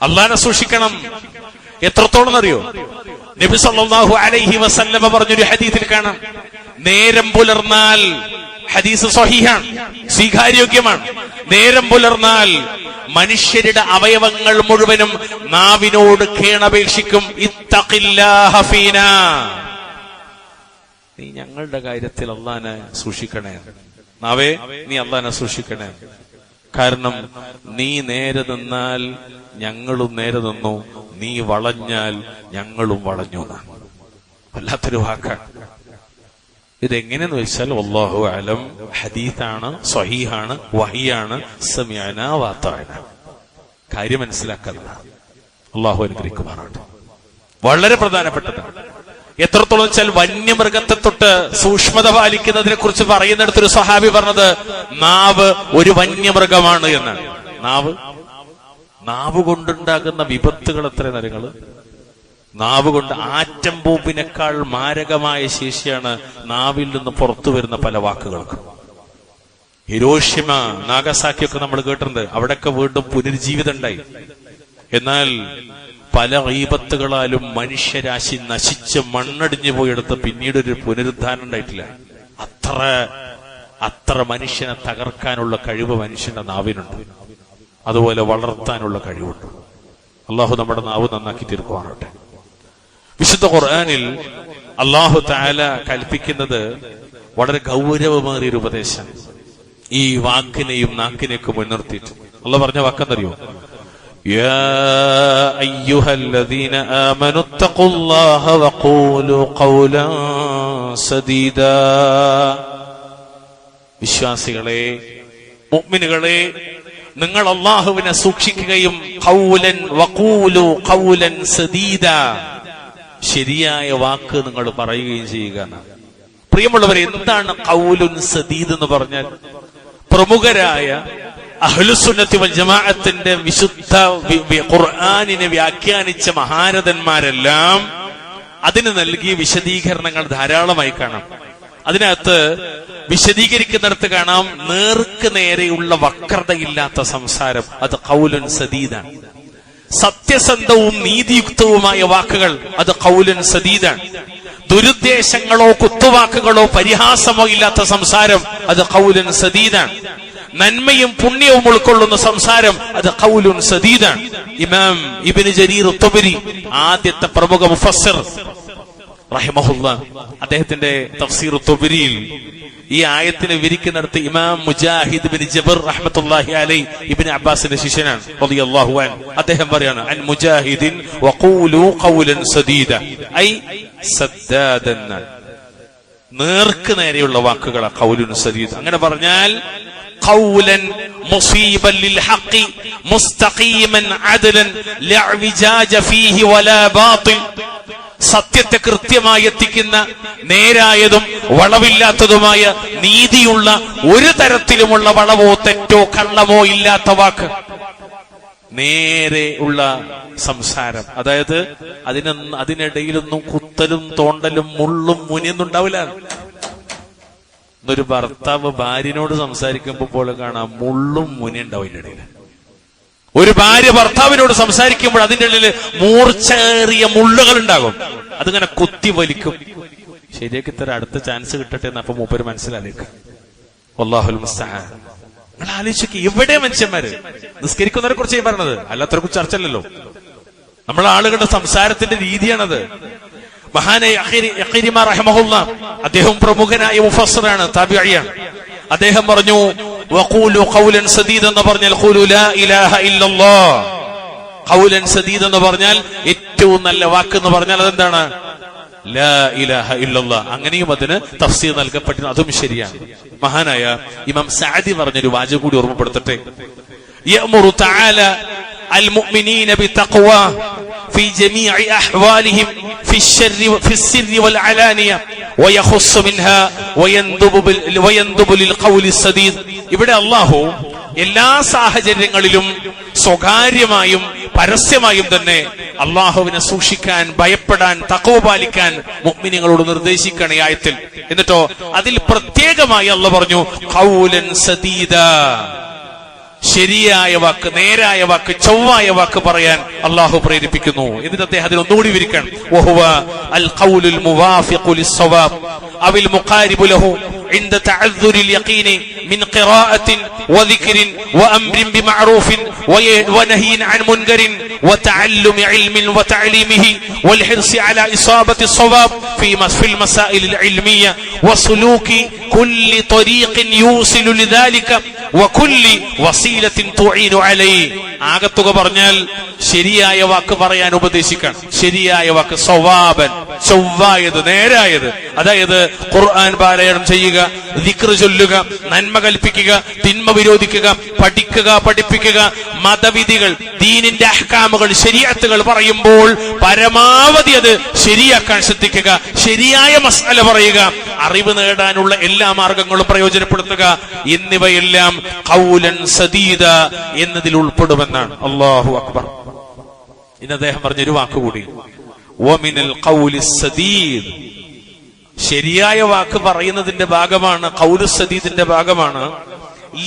അള്ളാനെ സൂക്ഷിക്കണം. എത്രത്തോളം അറിയോ? നബി സല്ലല്ലാഹു അലൈഹി വസല്ലമ പറഞ്ഞൊരു ഹദീസിൽ കാണാം, നേരം പുലർന്നാൽ, ഹദീസ് സ്വഹീഹാണ്, സ്വീകാര്യോഗ്യമാണ്, നേരം പുലർന്നാൽ മനുഷ്യരുടെ അവയവങ്ങൾ മുഴുവനും നാവിനോട് കേണപേക്ഷിക്കും, ഇത്തഖില്ലാഹ ഫീനാ, നീ ഞങ്ങളുടെ കാര്യത്തിൽ അള്ളാനെ സൂക്ഷിക്കണേ. നാവേ, നീ അള്ളാനെ സൂക്ഷിക്കണേ. കാരണം നീ നേരെ നിന്നാൽ ഞങ്ങളും നേരെ നിന്നു, നീ വളഞ്ഞാൽ ഞങ്ങളും വളഞ്ഞു. വല്ലാത്തൊരു വാക്കാണ്. ഇതെങ്ങനെയെന്ന് വെച്ചാൽ വല്ലാഹു അലം, ഹദീസാണ്, സ്വഹീഹാണ്, വഹിയാണ്, സമിഅനാ വഅതഅനാ. കാര്യം മനസ്സിലാക്കുക. അല്ലാഹു അനുഗ്രഹിക്കുമാറാകട്ടെ. വളരെ പ്രധാനപ്പെട്ടതാണ്. എത്രത്തോളം വെച്ചാൽ വന്യമൃഗത്തെ തൊട്ട് സൂക്ഷ്മത പാലിക്കുന്നതിനെ കുറിച്ച് പറയുന്നിടത്തൊരു സ്വഹാബി പറഞ്ഞത്, നാവ് ഒരു വന്യമൃഗമാണ് എന്നാണ്. നാവ് കൊണ്ടുണ്ടാകുന്ന വിപത്തുകൾ എത്ര നരങ്ങള്. നാവ് കൊണ്ട് ആറ്റം ബോംബിനേക്കാൾ മാരകമായ ശേഷിയാണ് നാവിൽ നിന്ന് പുറത്തു വരുന്ന പല വാക്കുകൾക്കും. ഹിരോഷിമ, നാഗസാക്കി ഒക്കെ നമ്മൾ കേട്ടിട്ടുണ്ട്. അവിടെയൊക്കെ വീണ്ടും പുനരുജ്ജീവിതം ഉണ്ടായി. എന്നാൽ പല ഗീബത്തുകളാലും മനുഷ്യരാശി നശിച്ച് മണ്ണടിഞ്ഞു പോയെടുത്ത് പിന്നീട് ഒരു പുനരുദ്ധാനം ഉണ്ടായിട്ടില്ല. അത്ര മനുഷ്യനെ തകർക്കാനുള്ള കഴിവ് മനുഷ്യന്റെ നാവിനുണ്ട്. അതുപോലെ വളർത്താനുള്ള കഴിവുണ്ട്. അള്ളാഹു നമ്മുടെ നാവ് നന്നാക്കി തീർക്കുവാനാകട്ടെ. വിശുദ്ധ ഖുർആനിൽ അള്ളാഹു തആല കൽപ്പിക്കുന്നത് വളരെ ഗൗരവമേറിയൊരു ഉപദേശം. ഈ വാക്കിനെയും നാക്കിനെയൊക്കെ മുൻനിർത്തിയിട്ട് അള്ളാഹ് പറഞ്ഞ വാക്കെന്നറിയോ? യാ അയ്യുഹല്ലദീന ആമനു തഖുല്ലാഹ വഖൂലു ഖൗലൻ സദീദാ. വിശ്വാസികളെ, മുഅ്മിനുകളെ, നിങ്ങൾ അല്ലാഹുവിനെ സൂക്ഷിക്കുകയും ഖൗലൻ വഖൂലു ഖൗലൻ സദീദാ, ശരിയായ വാക്ക് നിങ്ങൾ പറയുകയും ചെയ്യുക. പ്രിയമുള്ളവരെ, എന്താണ് ഖൗലുൻ സദീദ് എന്ന് പറഞ്ഞാൽ? പ്രമുഖരായ അഹ്ലുസുന്നത്തി വൽ ജമാഅത്തിന്റെ വിശുദ്ധ ഖുർആനിനെ വ്യാഖ്യാനിച്ച മഹാരഥന്മാരെല്ലാം അതിന് നൽകിയ വിശദീകരണങ്ങൾ ധാരാളമായി കാണാം. അതിനകത്ത് വിശദീകരിക്കുന്നിടത്ത് കാണാം, നേർക്ക് നേരെയുള്ള വക്രതയില്ലാത്ത സംസാരം, അത് ഖൗലുൻ സദീദാണ്. സത്യസന്ധവും നീതിയുക്തവുമായ വാക്കുകൾ, അത് ഖൗലുൻ സദീദാണ്. ദുരുദ്ദേശങ്ങളോ കുത്തുവാക്കുകളോ പരിഹാസമോ ഇല്ലാത്ത സംസാരം, അത് ഖൗലുൻ സദീദാണ്. നന്മയും പുണ്യവും ഉൾക്കൊള്ളുന്ന സംസാരം, അത് ഖൗലുൻ സദീദാണ്. ഇമാം ഇബ്നു ജരീർ അത്ത്-തബരി, ആദ്യത്തെ പ്രമുഖ മുഫസ്സിർ റഹിമഹുല്ലാഹ്, അദ്ദേഹത്തിന്റെ തഫ്സീർ അത്ത്-തബരിയിൽ ഈ ആയത്തിനെ വിവരിക്കുന്നിടത്ത് ഇമാം മുജാഹിദ് ബിൻ ജബർ റഹ്മത്തുള്ളാഹി അലൈഹി ഇബ്നു അബ്ബാസിന്റെ ശിഷ്യനാണ് റളിയല്ലാഹു അൻഹു. അദ്ദേഹം പറയാണ്, അൻ മുജാഹിദിൻ വഖൂലു ഖൗലൻ സദീദ, ഐ സദ്ദാദൻ, നേർക്ക് നേരെയുള്ള വാക്കുകളാണ് ഖൗലുൻ സദീദ്. അങ്ങനെ പറഞ്ഞാൽ ഖൗലൻ മുസീബൻ ലിൽ ഹഖ് മുസ്തഖീമൻ അദ്ലൻ ലാ വിജാജ ഫീഹി വലാ ബാതിൽ, സത്യത്തെ കൃത്യമായി എത്തിക്കുന്ന നേരായതും വളവില്ലാത്തതുമായ നീതിയുള്ള ഒരു തരത്തിലുമുള്ള വളവോ തെറ്റോ കള്ളമോ ഇല്ലാത്ത വാക്ക്, നേരെ ഉള്ള സംസാരം. അതായത് അതിനിടയിലൊന്നും കുത്തലും തോണ്ടലും മുള്ളും മുനിയൊന്നും ഉണ്ടാവില്ല. എന്നൊരു ഭർത്താവ് ഭാര്യനോട് സംസാരിക്കുമ്പോൾ പോലെ കാണാം മുള്ളും മുനി ഉണ്ടാവും ഇടയിൽ. ഒരു ഭാര്യ ഭർത്താവിനോട് സംസാരിക്കുമ്പോൾ അതിന്റെ ഉള്ളിൽ മൂർച്ചേറിയ മുള്ളുകൾ ഉണ്ടാകും. അതിങ്ങനെ കുത്തി വലിക്കും. ശരിയാക്കി ഇത്ര അടുത്ത ചാൻസ് കിട്ടട്ടെ എന്ന് അപ്പൊ മൂപ്പര് മനസ്സിലാക്കും. വല്ലാഹുൽ മുസ്തആൻ. നിങ്ങൾ ആലോചിക്കുക, ഇവിടെ മനുഷ്യന്മാര് നിസ്കരിക്കുന്നവരെ കുറിച്ച് പറഞ്ഞത്, അല്ലാത്തവരെ കുറിച്ച് ചർച്ചയല്ലല്ലോ. നമ്മളെ ആളുകളുടെ സംസാരത്തിന്റെ രീതിയാണത്. മഹാനായ ഇക്രിമ റഹിമഹുല്ലാഹ്, അദ്ദേഹം പ്രമുഖനായ മുഫസ്സിറാണ്, താബിഈയാണ്. അദ്ദേഹം പറഞ്ഞു, വഖൂലു ഖൗലൻ സദീദ് എന്ന് പറഞ്ഞാൽ ഖൂലു ലാ ഇലാഹ ഇല്ലല്ലാഹ്. ഖൗലൻ സദീദ് എന്ന് പറഞ്ഞാൽ ഏറ്റവും നല്ല വാക്ക് എന്ന് പറഞ്ഞാൽ അതെന്താണ്? ലാ ഇലാഹ ഇല്ലല്ലാഹ്. അങ്ങനെയും അതിന് തഫ്സീർ നൽകപ്പെട്ടിരുന്നു, അതും ശരിയാണ്. മഹാനായ ഇമാം സഅദി പറഞ്ഞൊരു വാചകം കൂടി ഓർമ്മപ്പെടുത്തട്ടെ. യഅ്മുറു തആല المؤمنين بتقوى في جميع أحوالهم في السر والعلانية ويخص منها ويندب للقول السديد. ഇവിടെ അല്ലാഹു എല്ലാ സാഹചര്യങ്ങളിലും സ്വകാര്യമായും പരസ്യമായും തന്നെ അള്ളാഹുവിനെ സൂക്ഷിക്കാൻ, ഭയപ്പെടാൻ, തഖ്വ പാലിക്കാൻ മുഅ്മിനീങ്ങളോട് നിർദ്ദേശിക്കുകയാണ് ഈ ആയത്തിൽ. എന്നിട്ടോ അതിൽ പ്രത്യേകമായി അല്ലാഹു പറഞ്ഞു ഖൗലൻ സദീദാ, ശരിയായ വാക്ക്, നേരായ വാക്ക്, ചൊവ്വായ വാക്ക് പറയാൻ അള്ളാഹു പ്രേരിപ്പിക്കുന്നു. എന്നിട്ട് അദ്ദേഹം അതിൽ ഒന്നുകൂടി വിരിക്കണം, വഹുവ അൽ ഖൗലുൽ മുവാഫിഖു ലിസ്സവാബ് അവൽ മുഖാരിബു ലഹു عند تعذر اليقين من قراءة وذكر وأمر بمعروف ونهي عن منكر وتعلم علم وتعليمه والحرص على إصابة الصواب في المسائل العلمية وسلوك كل طريق يوصل لذلك وكل وسيلة تعين عليه. ആകത്തുക പറഞ്ഞാൽ ശരിയായ വാക്ക് പറയാൻ ഉപദേശിക്കണം. ശരിയായ വാക്ക് സവാബൻ, ചൊവ്വായത്, നേരായത്. അതായത് ഖുർആൻ പാരായണം ചെയ്യുക, ദിക്ർ ചൊല്ലുക, നന്മ കൽപ്പിക്കുക, തിന്മ വിരോധിക്കുക, പഠിക്കുക, പഠിപ്പിക്കുക, മതവിധികൾ, ദീനിന്റെ അഹ്കാമുകൾ, ശരീഅത്തുകൾ പറയുമ്പോൾ പരമാവധി അത് ശരിയാക്കാൻ ശ്രദ്ധിക്കുക. ശരിയായ മസ്അല പറയുക, അറിവ് നേടാനുള്ള എല്ലാ മാർഗങ്ങളും പ്രയോജനപ്പെടുത്തുക. എന്നിവയെല്ലാം ഖൗലൻ സദീദ എന്നതിൽ ഉൾപ്പെടുമെന്നാണ്. അല്ലാഹു അക്ബർ. ഇന്ന് അദ്ദേഹം പറഞ്ഞൊരു വാക്കുകൂടി, വമിനൽ ഖൗലിസ് സദീദ്, ശരിയായ വാക്ക് പറയുന്നതിന്റെ ഭാഗമാണ്, ഖൗലു സദീദിന്റെ ഭാഗമാണ്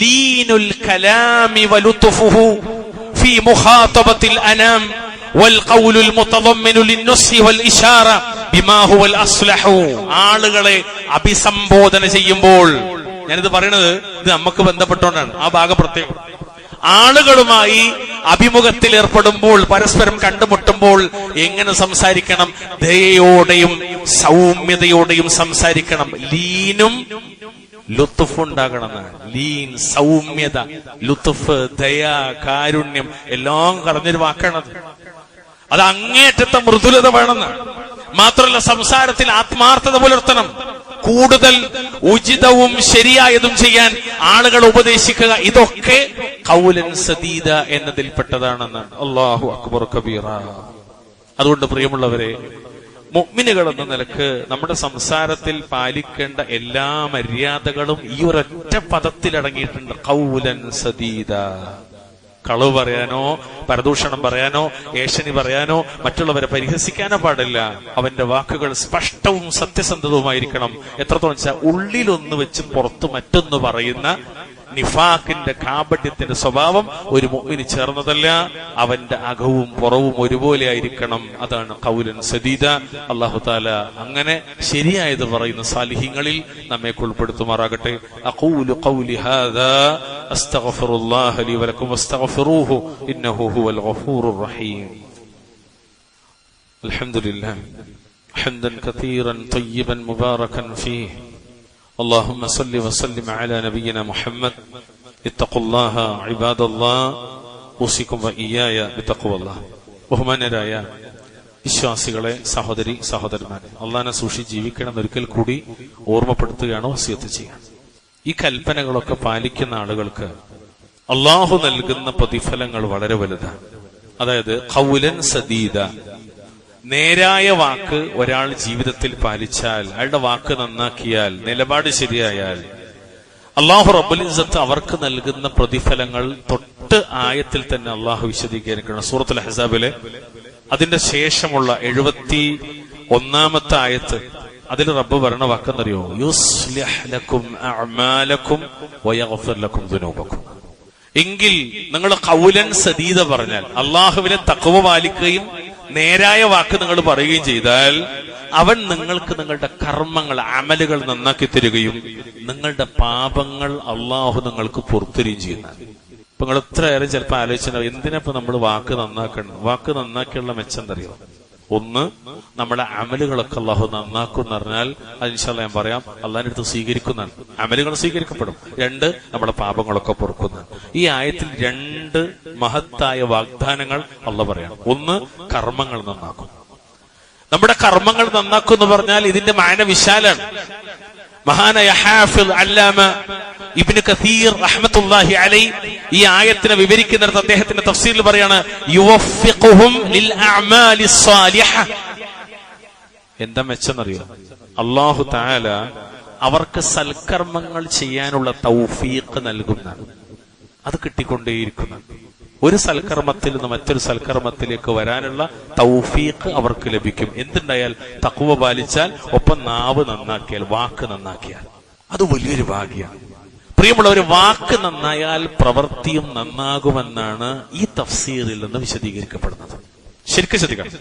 ലീനുൽ കലാമി വലുത്ഫുഹു ഫീ മുഖാതബത്തിൽ അനാം വൽ ഖൗലുൽ മുതളമ്മിനു ലിന്നുസ്ഹി വൽ ഇശാറ ബിമാ ഹുവൽ അസ്ലഹു. ആളുകളെ അഭിസംബോധന ചെയ്യുമ്പോൾ, ഞാനിത് പറയുന്നത് ഇത് നമുക്ക് ബന്ധപ്പെട്ടുകൊണ്ടാണ്, ആ ഭാഗം പ്രത്യേകം. ആളുകളുമായി അഭിമുഖത്തിൽ ഏർപ്പെടുമ്പോൾ, പരസ്പരം കണ്ടുമുട്ടുമ്പോൾ എങ്ങനെ സംസാരിക്കണം? ദയയോടെയും സൗമ്യതയോടെയും സംസാരിക്കണം. ലീനും ലുത്തുഫ് ഉണ്ടാകണമെന്ന്. ലീൻ, സൗമ്യത, ലുത്തുഫ്, ദയ, കാരുണ്യം എല്ലാം കളഞ്ഞൊരു വാക്കാണത്. അത് അങ്ങേറ്റത്തെ മൃദുലത വേണമെന്ന്. മാത്രമല്ല, സംസാരത്തിൽ ആത്മാർത്ഥത പുലർത്തണം. കൂടുതൽ ഉചിതവും ശരിയായതും ചെയ്യാൻ ആളുകൾ ഉപദേശിക്കുക. ഇതൊക്കെ ഖൗലൻ സദീദ എന്നതിൽപ്പെട്ടതാണെന്ന്. അല്ലാഹു അക്ബർ കബീറ. അതുകൊണ്ട് പ്രിയമുള്ളവരെ, മുഅ്മിനുകൾ എന്ന നിലക്ക് നമ്മുടെ സംസാരത്തിൽ പാലിക്കേണ്ട എല്ലാ മര്യാദകളും ഈ ഒരൊറ്റ പദത്തിലടങ്ങിയിട്ടുണ്ട്. ഖൗലൻ സദീദ. കളവ് പറയാനോ പരദൂഷണം പറയാനോ ഏഷണി പറയാനോ മറ്റുള്ളവരെ പരിഹസിക്കാനോ പാടില്ല. അവന്റെ വാക്കുകൾ സ്പഷ്ടവും സത്യസന്ധവുമായിരിക്കണം. എത്രത്തോളം വെച്ചാൽ ഉള്ളിലൊന്ന് വെച്ച് പുറത്ത് മറ്റൊന്ന് പറയുന്ന നിഫാഖിന്റെ കാപട്യത്തിന്റെ സ്വഭാവം ഒരു മുഅ്മിന് ചേർന്നതല്ല. അവന്റെ അകവും പുറവും ഒരുപോലെ ആയിരിക്കണം. അതാണ് ഖൗലൻ സദീദ. അല്ലാഹു തആല അങ്ങനെ ശരിയായത് പറയുന്ന സാലിഹീങ്ങളിൽ നമ്മെ ഉൾപ്പെടുത്തുമാറാകട്ടെ. അഖൂലു ഖൗലി ഹാദാ അസ്തഗ്ഫിറുല്ലാഹ ലി വലക്കും വസ്തഗ്ഫിറൂഹു ഇന്നഹു ഹുവൽ ഗഫൂറുർ റഹീം. അൽഹംദുലില്ലാഹ് ഹംദൻ കതീറൻ തയ്യിബൻ മുബാറകൻ ഫീഹി. اللهم صل وسلم على نبينا محمد. اتقوا الله عباد الله. اوصيكم واياي بتقوى الله. ബഹുമാന്യരായ വിശ്വാസികളെ, സഹോദരി സഹോദരന്മാരെ, അള്ളാഹനെ സൂക്ഷിച്ച് ജീവിക്കണം ഒരിക്കൽ കൂടി ഓർമ്മപ്പെടുത്തുകയാണ്, വസിയത്ത് ചെയ്യാണ്. ഈ കൽപ്പനകളൊക്കെ പാലിക്കുന്ന ആളുകൾക്ക് അള്ളാഹു നൽകുന്ന പ്രതിഫലങ്ങൾ വളരെ വലുതാണ്. അതായത് ഖൗലൻ സദീദ, നേരായ വാക്ക് ഒരാൾ ജീവിതത്തിൽ പാലിച്ചാൽ, അയാളുടെ വാക്ക് നന്നാക്കിയാൽ, നിലപാട് ശരിയായാൽ, അള്ളാഹു റബ്ബുൽ ഇസ്സത്ത് അവർക്ക് നൽകുന്ന പ്രതിഫലങ്ങൾ തൊട്ട് ആയത്തിൽ തന്നെ അള്ളാഹു വിശദീകരിക്കണം. സൂറത്തുൽ അഹ്സാബിലെ അതിന്റെ ശേഷമുള്ള 71 ആയത്ത്, അതിൽ റബ്ബ് പറഞ്ഞ വാക്കെന്നറിയോ? യുസ്ലിഹ് ലക്കും അഅമാലക്കും വയഗ്ഫിർ ലക്കും ദുനൂബക്കും. എങ്കിൽ നിങ്ങൾ ഖൗലൻ സദീദ പറഞ്ഞാൽ, അള്ളാഹുവിനെ തഖ്വ പാലിക്കുകയും നേരായ വാക്ക് നിങ്ങൾ പറയുകയും ചെയ്താൽ, അവൻ നിങ്ങൾക്ക് നിങ്ങളുടെ കർമ്മങ്ങൾ, അമലുകൾ നന്നാക്കി തരികയും നിങ്ങളുടെ പാപങ്ങൾ അള്ളാഹു നിങ്ങൾക്ക് പുറത്തുതരികയും ചെയ്യുന്നതാണ്. ഇപ്പൊ നിങ്ങൾ എത്രയേറെ ചിലപ്പോൾ ആലോചിച്ചാൽ എന്തിനപ്പോ നമ്മൾ വാക്ക് നന്നാക്കണം? വാക്ക് നന്നാക്കിയുള്ള മെച്ചം എന്തറിയോ? ഒന്ന്, നമ്മുടെ അമലുകളൊക്കെ അള്ളാഹു നന്നാക്കും എന്ന് പറഞ്ഞാൽ അത് ഇൻഷാ അല്ലാഹ് ഞാൻ പറയാം, അള്ളാഹിന്റെ അടുത്ത് സ്വീകരിക്കുന്നതാണ്, അമലുകൾ സ്വീകരിക്കപ്പെടും. 2, നമ്മുടെ പാപങ്ങളൊക്കെ പൊറുക്കുന്നതാണ്. ഈ ആയത്തിൽ 2 മഹത്തായ വാഗ്ദാനങ്ങൾ അള്ളാഹ് പറയാണ്. ഒന്ന്, കർമ്മങ്ങൾ നന്നാക്കും. നമ്മുടെ കർമ്മങ്ങൾ നന്നാക്കും എന്ന് പറഞ്ഞാൽ ഇതിന്റെ മാന വിശാലാണ്. മഹാനായ ഹാഫിദ് അല്ലാമ ഇബ്നു കസീർ റഹ്മത്തുള്ളാഹി അലൈഹി ഈ ആയത്തിനെ വിവരിക്കുന്നിടത്ത് അദ്ദേഹത്തിന്റെ തഫ്സീറിൽ പറയാണ്, യുവഫിഖുഹും ലിൽ അഅമാലിസ് സാലിഹ. എന്താ മെച്ചെന്നറിയോ? അല്ലാഹു തആല അവർക്ക് സൽക്കർമ്മങ്ങൾ ചെയ്യാനുള്ള തൗഫീഖ് നൽകുന്നതാണ്. അത് കിട്ടിക്കൊണ്ടേയിരിക്കുന്നതാണ്. ഒരു സൽക്കർമ്മത്തിൽ നിന്ന് മറ്റൊരു സൽക്കർമ്മത്തിലേക്ക് വരാനുള്ള തൗഫീഖ് അവർക്ക് ലഭിക്കും. എന്തുണ്ടായാൽ? തഖ്വ പാലിച്ചാൽ, ഒപ്പം നാവ് നന്നാക്കിയാൽ, വാക്ക് നന്നാക്കിയാൽ. അത് വലിയൊരു ഭാഗ്യമാണ്. പ്രിയമുള്ളവർ, വാക്ക് നന്നായാൽ പ്രവൃത്തിയും നന്നാകുമെന്നാണ് ഈ തഫ്സീറിൽ നിന്ന് വിശദീകരിക്കപ്പെടുന്നത്. ശരിക്കും ശ്രദ്ധിക്കണം.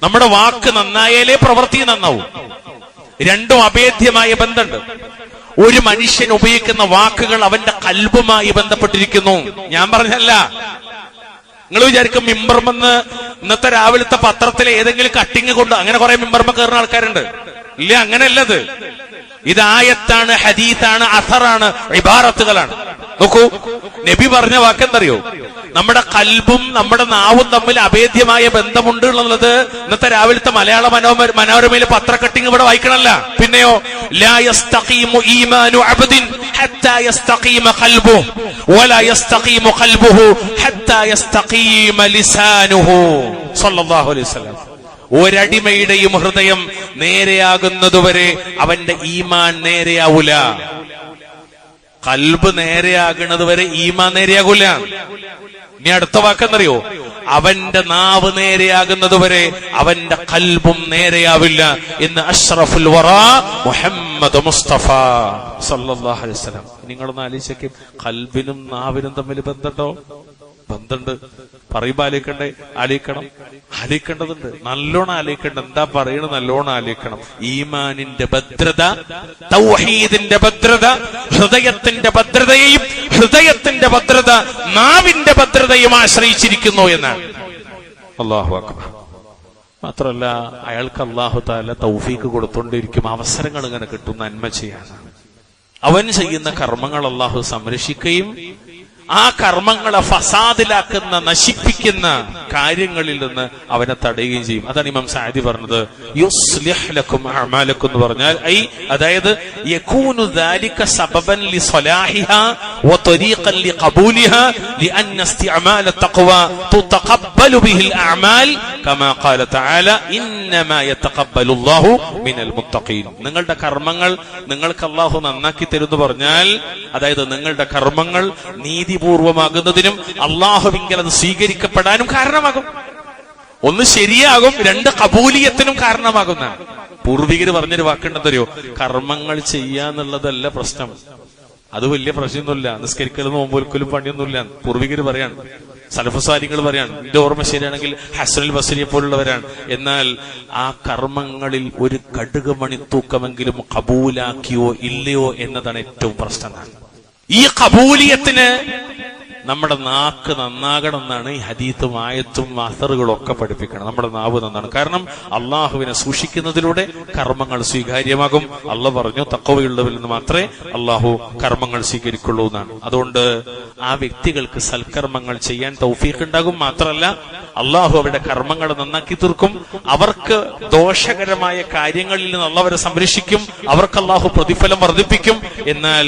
നമ്മുടെ വാക്ക് നന്നായാലേ പ്രവൃത്തി നന്നാവും. രണ്ടും അഭേദ്യമായ ബന്ധമുണ്ട്. ഒരു മനുഷ്യൻ ഉപയോഗിക്കുന്ന വാക്കുകൾ അവന്റെ ഖൽബുമായി ബന്ധപ്പെട്ടിരിക്കുന്നു. ഞാൻ പറഞ്ഞല്ല. നിങ്ങൾ വിചാരിക്കും മിമ്പർമെന്ന് ഇന്നത്തെ രാവിലത്തെ പത്രത്തിലെ ഏതെങ്കിലും കട്ടിങ് കൊണ്ട് അങ്ങനെ കുറെ മിമ്പർമ കയറുന്ന ആൾക്കാരുണ്ട്. ഇല്ല, അങ്ങനെയല്ലത്. ഇത് ആയത്താണ്, ഹദീസാണ്, അസറാണ്, ഇബാറത്തുകളാണ്. നോക്കൂ, നബി പറഞ്ഞ വാക്കെന്തറിയോ? നമ്മുടെ കൽബും നമ്മുടെ നാവും തമ്മിൽ അഭേദ്യമായ ബന്ധമുണ്ട് എന്നുള്ളത് ഇന്നത്തെ രാവിലത്തെ മലയാള മനോരമയിലെ പത്രക്കട്ടിങ് ഇവിടെ വായിക്കണല്ല. പിന്നെയോ, ലാ യസ്തഖീമു ഈമാനു അബ്ദിൻ ഹത്താ യസ്തഖീമ ഖൽബുഹു വലാ യസ്തഖീമു ഖൽബുഹു ഹത്താ യസ്തഖീമ ലിസാനുഹു സ്വല്ലല്ലാഹു അലൈഹി വസല്ലം. ഒരടിമയുടെയും ഹൃദയം നേരെയാകുന്നതുവരെ അവന്റെ ഈമാൻ നേരെയാവൂല. കൽബ് നേരെയാകുന്നത് വരെ ഈമാൻ നേരെയാകൂല. ഇനി അടുത്ത വാക്കെന്നറിയോ? അവന്റെ നാവ് നേരെയാകുന്നത് വരെ അവന്റെ കൽബും നേരെയാവില്ല എന്ന് അഷ്റഫുൽ വറാ മുഹമ്മദ് മുസ്തഫ സല്ലല്ലാഹു അലൈഹി വസല്ലം. നിങ്ങളൊന്ന് ആലോചിച്ചേക്കും, കൽബിനും നാവിനും തമ്മിൽ ബന്ധമുണ്ടോ? ബന്ധമുണ്ട്. പറയുമ്പോ ആലോചിക്കേണ്ടതുണ്ട്. നല്ലോണം ആലോചിക്കേണ്ട. എന്താ പറയണത്? നല്ലോണം ആലോചിക്കണം. ഈമാനിന്റെ ഭദ്രത, തൗഹീദിന്റെ ഭദ്രത, ഹൃദയത്തിന്റെ ഭദ്രതയെയും ഹൃദയത്തിന്റെ ഭദ്രത നാവിന്റെ ഭദ്രതയും ആശ്രയിച്ചിരിക്കുന്നു എന്നാണ്. അല്ലാഹു അക്ബർ. മാത്രമല്ല അയാൾക്ക് അല്ലാഹു തആല തൗഫീക്ക് കൊടുത്തുകൊണ്ടിരിക്കും, അവസരങ്ങൾ ഇങ്ങനെ കിട്ടും നന്മ ചെയ്യാൻ. അവൻ ചെയ്യുന്ന കർമ്മങ്ങൾ അല്ലാഹു സംരക്ഷിക്കുകയും ആ കർമ്മങ്ങളെ ഫസാദിലാക്കുന്ന നശിപ്പിക്കുന്ന കാര്യങ്ങളിൽ നിന്ന് അവനെ തടയുകയും ചെയ്യും. അതാണ് ഇമാം സഅദി പറഞ്ഞത് യുസ്ലിഹ് ലക്കും അഅമാലക്കും എന്ന് പറഞ്ഞാൽ അതായത് യകൂനു ദാലിക സബബൻ ലിസ്വലാഹിഹാ വതരീഖൻ ലിഖബൂലിഹാ ലിഅന്ന ഇസ്തിഅമാല തഖ്വ തുതഖബ്ബലു ബിഹിൽ അഅമാൽ കമാ ഖാല തആല ഇന്നമാ യതഖബ്ബലുല്ലാഹു മിനൽ മുത്തഖീൻ. നിങ്ങളുടെ കർമ്മങ്ങൾ നിങ്ങൾക്ക് അല്ലാഹു നന്നാക്കി തരുമെന്ന് പറഞ്ഞാൽ അതായത് നിങ്ങളുടെ കർമ്മങ്ങൾ നീതിപൂർവമാകുന്നതിനും അല്ലാഹുവിങ്കൽ അത് സ്വീകരിക്കപ്പെടാനും കാരണമാകും. ഒന്ന് ശരിയാകും, രണ്ട് കബൂലിയത്തിനും കാരണമാകുന്നതാണ്. പൂർവികര് പറഞ്ഞൊരു വാക്കുണ്ടെന്നറിയോ, കർമ്മങ്ങൾ ചെയ്യാന്നുള്ളതല്ല പ്രശ്നം, അത് വലിയ പ്രശ്നമൊന്നുമില്ല, നിസ്കരിക്കലും നോമ്പൊലിക്കലും പണിയൊന്നുമില്ല. പൂർവികര് പറയാണ്, സലഫുസാലികൾ പറയാണ്, എന്റെ ഓർമ്മ ശരിയാണെങ്കിൽ ഹസനുൽ ബസ്രിയെ പോലുള്ളവരാണ്. എന്നാൽ ആ കർമ്മങ്ങളിൽ ഒരു കടുക് മണിത്തൂക്കമെങ്കിലും കബൂലാക്കിയോ ഇല്ലയോ എന്നതാണ് ഏറ്റവും പ്രശ്നം. ഈ കബൂലിയത്തിന് നമ്മുടെ നാക്ക് നന്നാകണം എന്നാണ് ഈ ഹദീത്തും ആയത്തും അസറുകളും ഒക്കെ പഠിപ്പിക്കണം. നമ്മുടെ നാവ് നന്നാണ്. കാരണം അള്ളാഹുവിനെ സൂക്ഷിക്കുന്നതിലൂടെ കർമ്മങ്ങൾ സ്വീകാര്യമാകും. അള്ളാഹ് പറഞ്ഞു തഖ്വയുള്ളവരിൽ നിന്ന് മാത്രമേ അള്ളാഹു കർമ്മങ്ങൾ സ്വീകരിക്കുള്ളൂ എന്നാണ്. അതുകൊണ്ട് ആ വ്യക്തികൾക്ക് സൽക്കർമ്മങ്ങൾ ചെയ്യാൻ തൗഫീഖ് ഉണ്ടാകും. മാത്രമല്ല അള്ളാഹു അവരുടെ കർമ്മങ്ങൾ നന്നാക്കി തീർക്കും. അവർക്ക് ദോഷകരമായ കാര്യങ്ങളിൽ നിന്ന് അള്ളാഹുവരെ സംരക്ഷിക്കും. അവർക്ക് അള്ളാഹു പ്രതിഫലം വർദ്ധിപ്പിക്കും. എന്നാൽ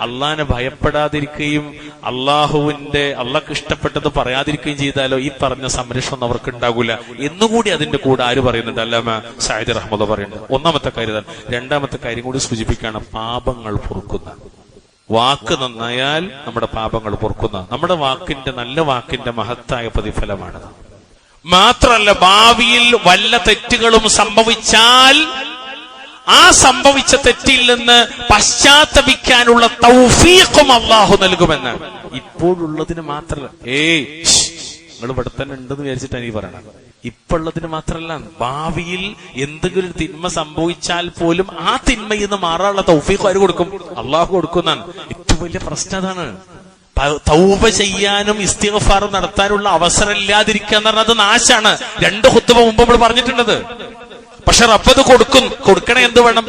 അള്ളാഹിനെ ഭയപ്പെടാതിരിക്കുകയും അള്ളാഹ്ക്ക് ഇഷ്ടപ്പെട്ടത് പറയാതിരിക്കുകയും ചെയ്താലോ ഈ പറഞ്ഞ സംരക്ഷണം അവർക്ക് ഉണ്ടാകൂല എന്നുകൂടി അതിന്റെ കൂടെ ആര് പറയുന്നുണ്ട്? അല്ലാമ സഅദി റഹ്മത്തുള്ളാഹി പറയുന്നുണ്ട്. ഒന്നാമത്തെ കാര്യം. രണ്ടാമത്തെ കാര്യം കൂടി സൂചിപ്പിക്കുകയാണ്, പാപങ്ങൾ പൊറുക്കുന്ന. വാക്ക് നന്നായാൽ നമ്മുടെ പാപങ്ങൾ പൊറുക്കുന്ന നമ്മുടെ വാക്കിന്റെ നല്ല വാക്കിന്റെ മഹത്തായ പ്രതിഫലമാണ്. മാത്രമല്ല ഭാവിയിൽ വല്ല തെറ്റുകളും സംഭവിച്ചാൽ ആ സംഭവിച്ച തെറ്റിൽ നിന്ന് പശ്ചാത്തപിക്കാനുള്ള തൗഫീഖും അല്ലാഹു നൽകുമെന്നാണ്. ഇപ്പോഴുള്ളതിന് മാത്രമല്ല, നിങ്ങൾ ഇവിടെ തന്നെ ഉണ്ടെന്ന് വിചാരിച്ചിട്ടാണ് ഈ പറയണത്. ഇപ്പോഴുള്ളതിന് മാത്രമല്ല, ഭാവിയിൽ എന്തെങ്കിലും ഒരു തിന്മ സംഭവിച്ചാൽ പോലും ആ തിന്മയിൽ നിന്ന് മാറാനുള്ള തൗഫീഖ് ആര് കൊടുക്കും? അള്ളാഹു കൊടുക്കുന്നതാണ്. ഏറ്റവും വലിയ പ്രശ്നം അതാണ്. തൗബ ചെയ്യാനും ഇസ്തിഗ്ഫാർ നടത്താനുള്ള അവസരം ഇല്ലാതിരിക്കുക എന്ന് പറഞ്ഞത് നാശാണ്. 2 ഖുത്ബ മുമ്പ് നമ്മൾ പറഞ്ഞിട്ടുള്ളത്. പക്ഷെ റബ്ബത് കൊടുക്കണേ എന്ത് വേണം?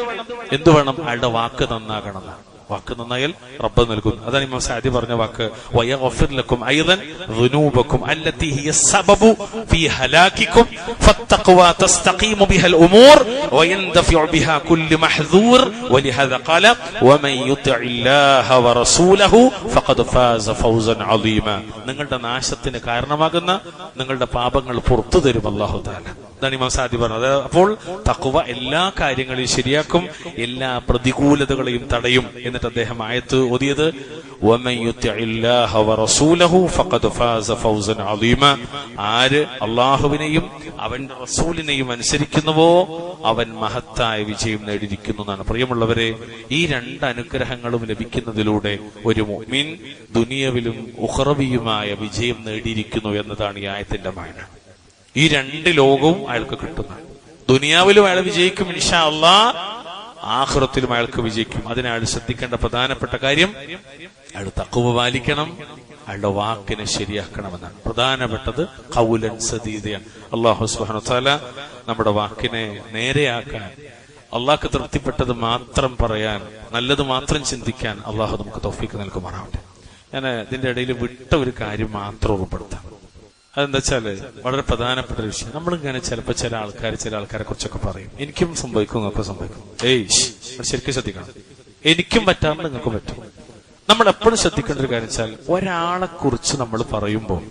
അയാളുടെ വാക്ക് നന്നാകണം. വാക്ക് നന്നായാൽ റബ്ബ് നൽകും. അതാണ് ഇമാം സഅദി പറഞ്ഞ വാക്ക്, വയഗ്ഫിർ ലക്കും അയ്ദൻ ദുനൂബക്കും അല്ലതി ഹിയ സബബു ഫീ ഹലാകിക്കും ഫത്തഖ്വ തസ്തഖീമു ബിഹൽ ഉമൂർ വയൻദഫിഉ ബിഹാ കുല്ലു മഹ്ദൂർ വലിഹദാ ഖാല വമൻ യുതിഇല്ലാഹ വറസൂലഹു ഫഖദ് ഫാസ ഫൗസൻ അളീമ. നിങ്ങളുടെ നാശത്തിന് കാരണമാകുന്ന നിങ്ങളുടെ പാപങ്ങൾ പുറത്തു തരും അല്ലാഹു തആല. അതാണ് ഇമാം സഅദി പറഞ്ഞത്. അപ്പോൾ തഖ്വ എല്ലാ കാര്യങ്ങളെയും ശരിയാക്കും, എല്ലാ പ്രതികൂലതകളെയും തടയും. എന്നിട്ട് അദ്ദേഹം ആയത്ത് ഓതിയത് വമൻ യുതിഇല്ലാഹ വറസൂലഹു ഫഖദ് ഫാസ ഫൗസൻ അളീമ. ആര് അല്ലാഹുവിനെയും അവന്റെ റസൂലിനെയും അനുസരിക്കുന്നുവോ അവൻ മഹത്തായ വിജയം നേടിയിരിക്കുന്നു എന്നാണ്. പ്രിയമുള്ളവരെ, ഈ 2 അനുഗ്രഹങ്ങളും ലഭിക്കുന്നതിലൂടെ ഒരു മുഅ്മിൻ ദുനിയവിലും ഉഖറവിയുമായ വിജയം നേടിയിരിക്കുന്നു എന്നതാണ് ഈ ആയത്തിന്റെ മാന. ഈ 2 ലോകവും അയാൾക്ക് കിട്ടുന്നു. ദുനിയാവിലും അയാൾ വിജയിക്കും ഇൻഷാ അല്ലാഹ്, ആഖിറത്തിലും അയാൾക്ക് വിജയിക്കും. അതിനയാൾ ശ്രദ്ധിക്കേണ്ട പ്രധാനപ്പെട്ട കാര്യം അയാൾ തഖ്വ പാലിക്കണം, അയാളുടെ വാക്കിനെ ശരിയാക്കണമെന്നാണ്. പ്രധാനപ്പെട്ടത് ഖൗലൻ സദീദയാണ്. അല്ലാഹു സുബ്ഹാനഹു വ തആല നമ്മുടെ വാക്കിനെ നേരെയാക്കാൻ, അള്ളാഹ്ക്ക് തൃപ്തിപ്പെട്ടത് മാത്രം പറയാൻ, നല്ലത് മാത്രം ചിന്തിക്കാൻ അള്ളാഹു നമുക്ക് തൗഫീഖ് നൽകുമാറാവട്ടെ. ഞാൻ ഇതിന്റെ ഇടയിൽ വിട്ട ഒരു കാര്യം മാത്രം ഉൾപ്പെടുത്താം. അതെന്താ വെച്ചാല് വളരെ പ്രധാനപ്പെട്ട ഒരു വിഷയം. നമ്മളിങ്ങനെ ചിലപ്പോ ചില ആൾക്കാരെ കുറിച്ചൊക്കെ പറയും, എനിക്കും സംഭവിക്കും നിങ്ങൾക്ക് സംഭവിക്കും. ശരിക്കും ശ്രദ്ധിക്കണം. എനിക്കും പറ്റാറുണ്ട്, നിങ്ങൾക്ക് പറ്റും. നമ്മൾ എപ്പോഴും ശ്രദ്ധിക്കേണ്ട ഒരു കാര്യം വെച്ചാൽ ഒരാളെ കുറിച്ച് നമ്മൾ പറയുമ്പോൾ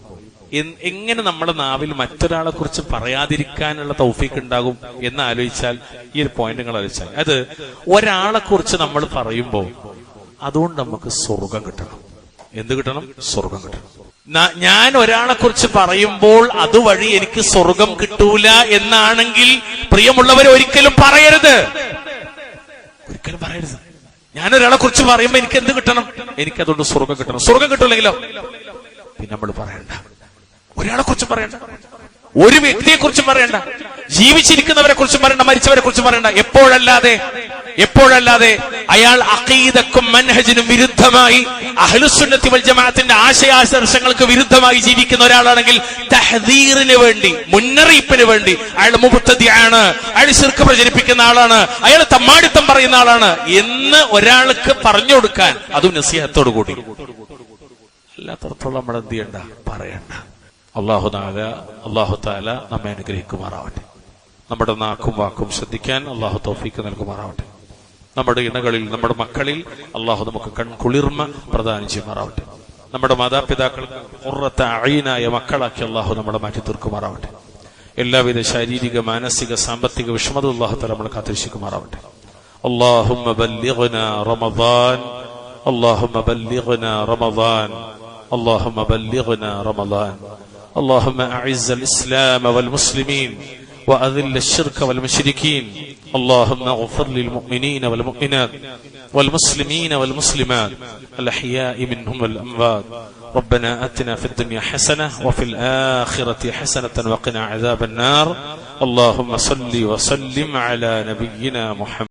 എങ്ങനെ നമ്മുടെ നാവിൽ മറ്റൊരാളെ കുറിച്ച് പറയാതിരിക്കാനുള്ള തൗഫീഖ് ഉണ്ടാകും എന്ന് ആലോചിച്ചാൽ, ഈ ഒരു പോയിന്റ് നിങ്ങൾ ആലോചിച്ചാൽ, അത് ഒരാളെ കുറിച്ച് നമ്മൾ പറയുമ്പോൾ അതുകൊണ്ട് നമുക്ക് സ്വർഗം കിട്ടണം. എന്ത് കിട്ടണം? സ്വർഗം കിട്ടണം. ഞാൻ ഒരാളെ കുറിച്ച് പറയുമ്പോൾ അതുവഴി എനിക്ക് സ്വർഗം കിട്ടൂല എന്നാണെങ്കിൽ പ്രിയമുള്ളവരെ ഒരിക്കലും പറയരുത്. ഒരിക്കലും പറയരുത്. ഞാൻ ഒരാളെ കുറിച്ച് പറയുമ്പോ എനിക്ക് എന്ത് കിട്ടണം? എനിക്കതുകൊണ്ട് സ്വർഗം കിട്ടണം. സ്വർഗം കിട്ടൂലെങ്കിലോ പിന്നെ നമ്മൾ പറയണ്ട. ഒരാളെ കുറിച്ച് പറയണ്ട, ഒരു വ്യക്തിയെ കുറിച്ച് പറയണ്ട, ജീവിച്ചിരിക്കുന്നവരെ കുറിച്ച് പറയണ്ട, മരിച്ചവരെ കുറിച്ച് പറയണ്ട. എപ്പോഴല്ലാതെ എപ്പോഴല്ലാതെ അയാൾ അഖീദക്കും മൻഹജിനും വിരുദ്ധമായി അഹ്ലുസുന്നത്തി വൽ ജമാഅത്തിന്റെ ആശയാദർശങ്ങൾക്ക് വിരുദ്ധമായി ജീവിക്കുന്ന ഒരാളാണെങ്കിൽ തഹ്ദീറിന് വേണ്ടി, മുന്നറിയിപ്പിന് വേണ്ടി അയാൾ മുബ്തദിഅാണ്, അയാൾ ശിർക്ക് പ്രചരിപ്പിക്കുന്ന ആളാണ്, അയാൾ തമ്മാടിത്തം പറയുന്ന ആളാണ് എന്ന് ഒരാൾക്ക് പറഞ്ഞു കൊടുക്കാൻ, അതും നസീഹത്തോടു കൂടി. അല്ലാത്തടത്തോളം നമ്മൾ എന്ത് ചെയ്യണ്ട, പറയണ്ട. അല്ലാഹു തആല നമ്മെ അനുഗ്രഹിക്കുമാറാവട്ടെ. നമ്മുടെ നാക്കും വാക്കും ശ്രദ്ധിക്കാൻ അല്ലാഹു തൗഫീഖ് നൽകുമാറാവട്ടെ. നമ്മുടെ ഇണകളിൽ, നമ്മുടെ മക്കളിൽ അല്ലാഹു നമുക്ക് കൺകുളിർമ പ്രദാനം ചെയ്യുമാറാവട്ടെ. നമ്മുടെ മാതാപിതാക്കൾക്ക് ഖുർറത്ത അഈനായ മക്കളാക്കി അല്ലാഹു നമ്മളെ മാറ്റി തീർക്കുമാറാവട്ടെ. എല്ലാവിധ ശാരീരിക, മാനസിക, സാമ്പത്തിക വിഷമത അല്ലാഹു തആല നമ്മളെ കാത്തുരക്ഷിക്കുമാറാവട്ടെ. اللهم بلغنا رمضان اللهم بلغنا رمضان اللهم بلغنا رمضان اللهم أعز الإسلام والمسلمين وأذل الشرك والمشركين اللهم اغفر للمؤمنين والمؤمنات والمسلمين والمسلمات الأحياء منهم والأموات ربنا آتنا في الدنيا حسنة وفي الآخرة حسنة وقنا عذاب النار اللهم صل وسلم على نبينا محمد.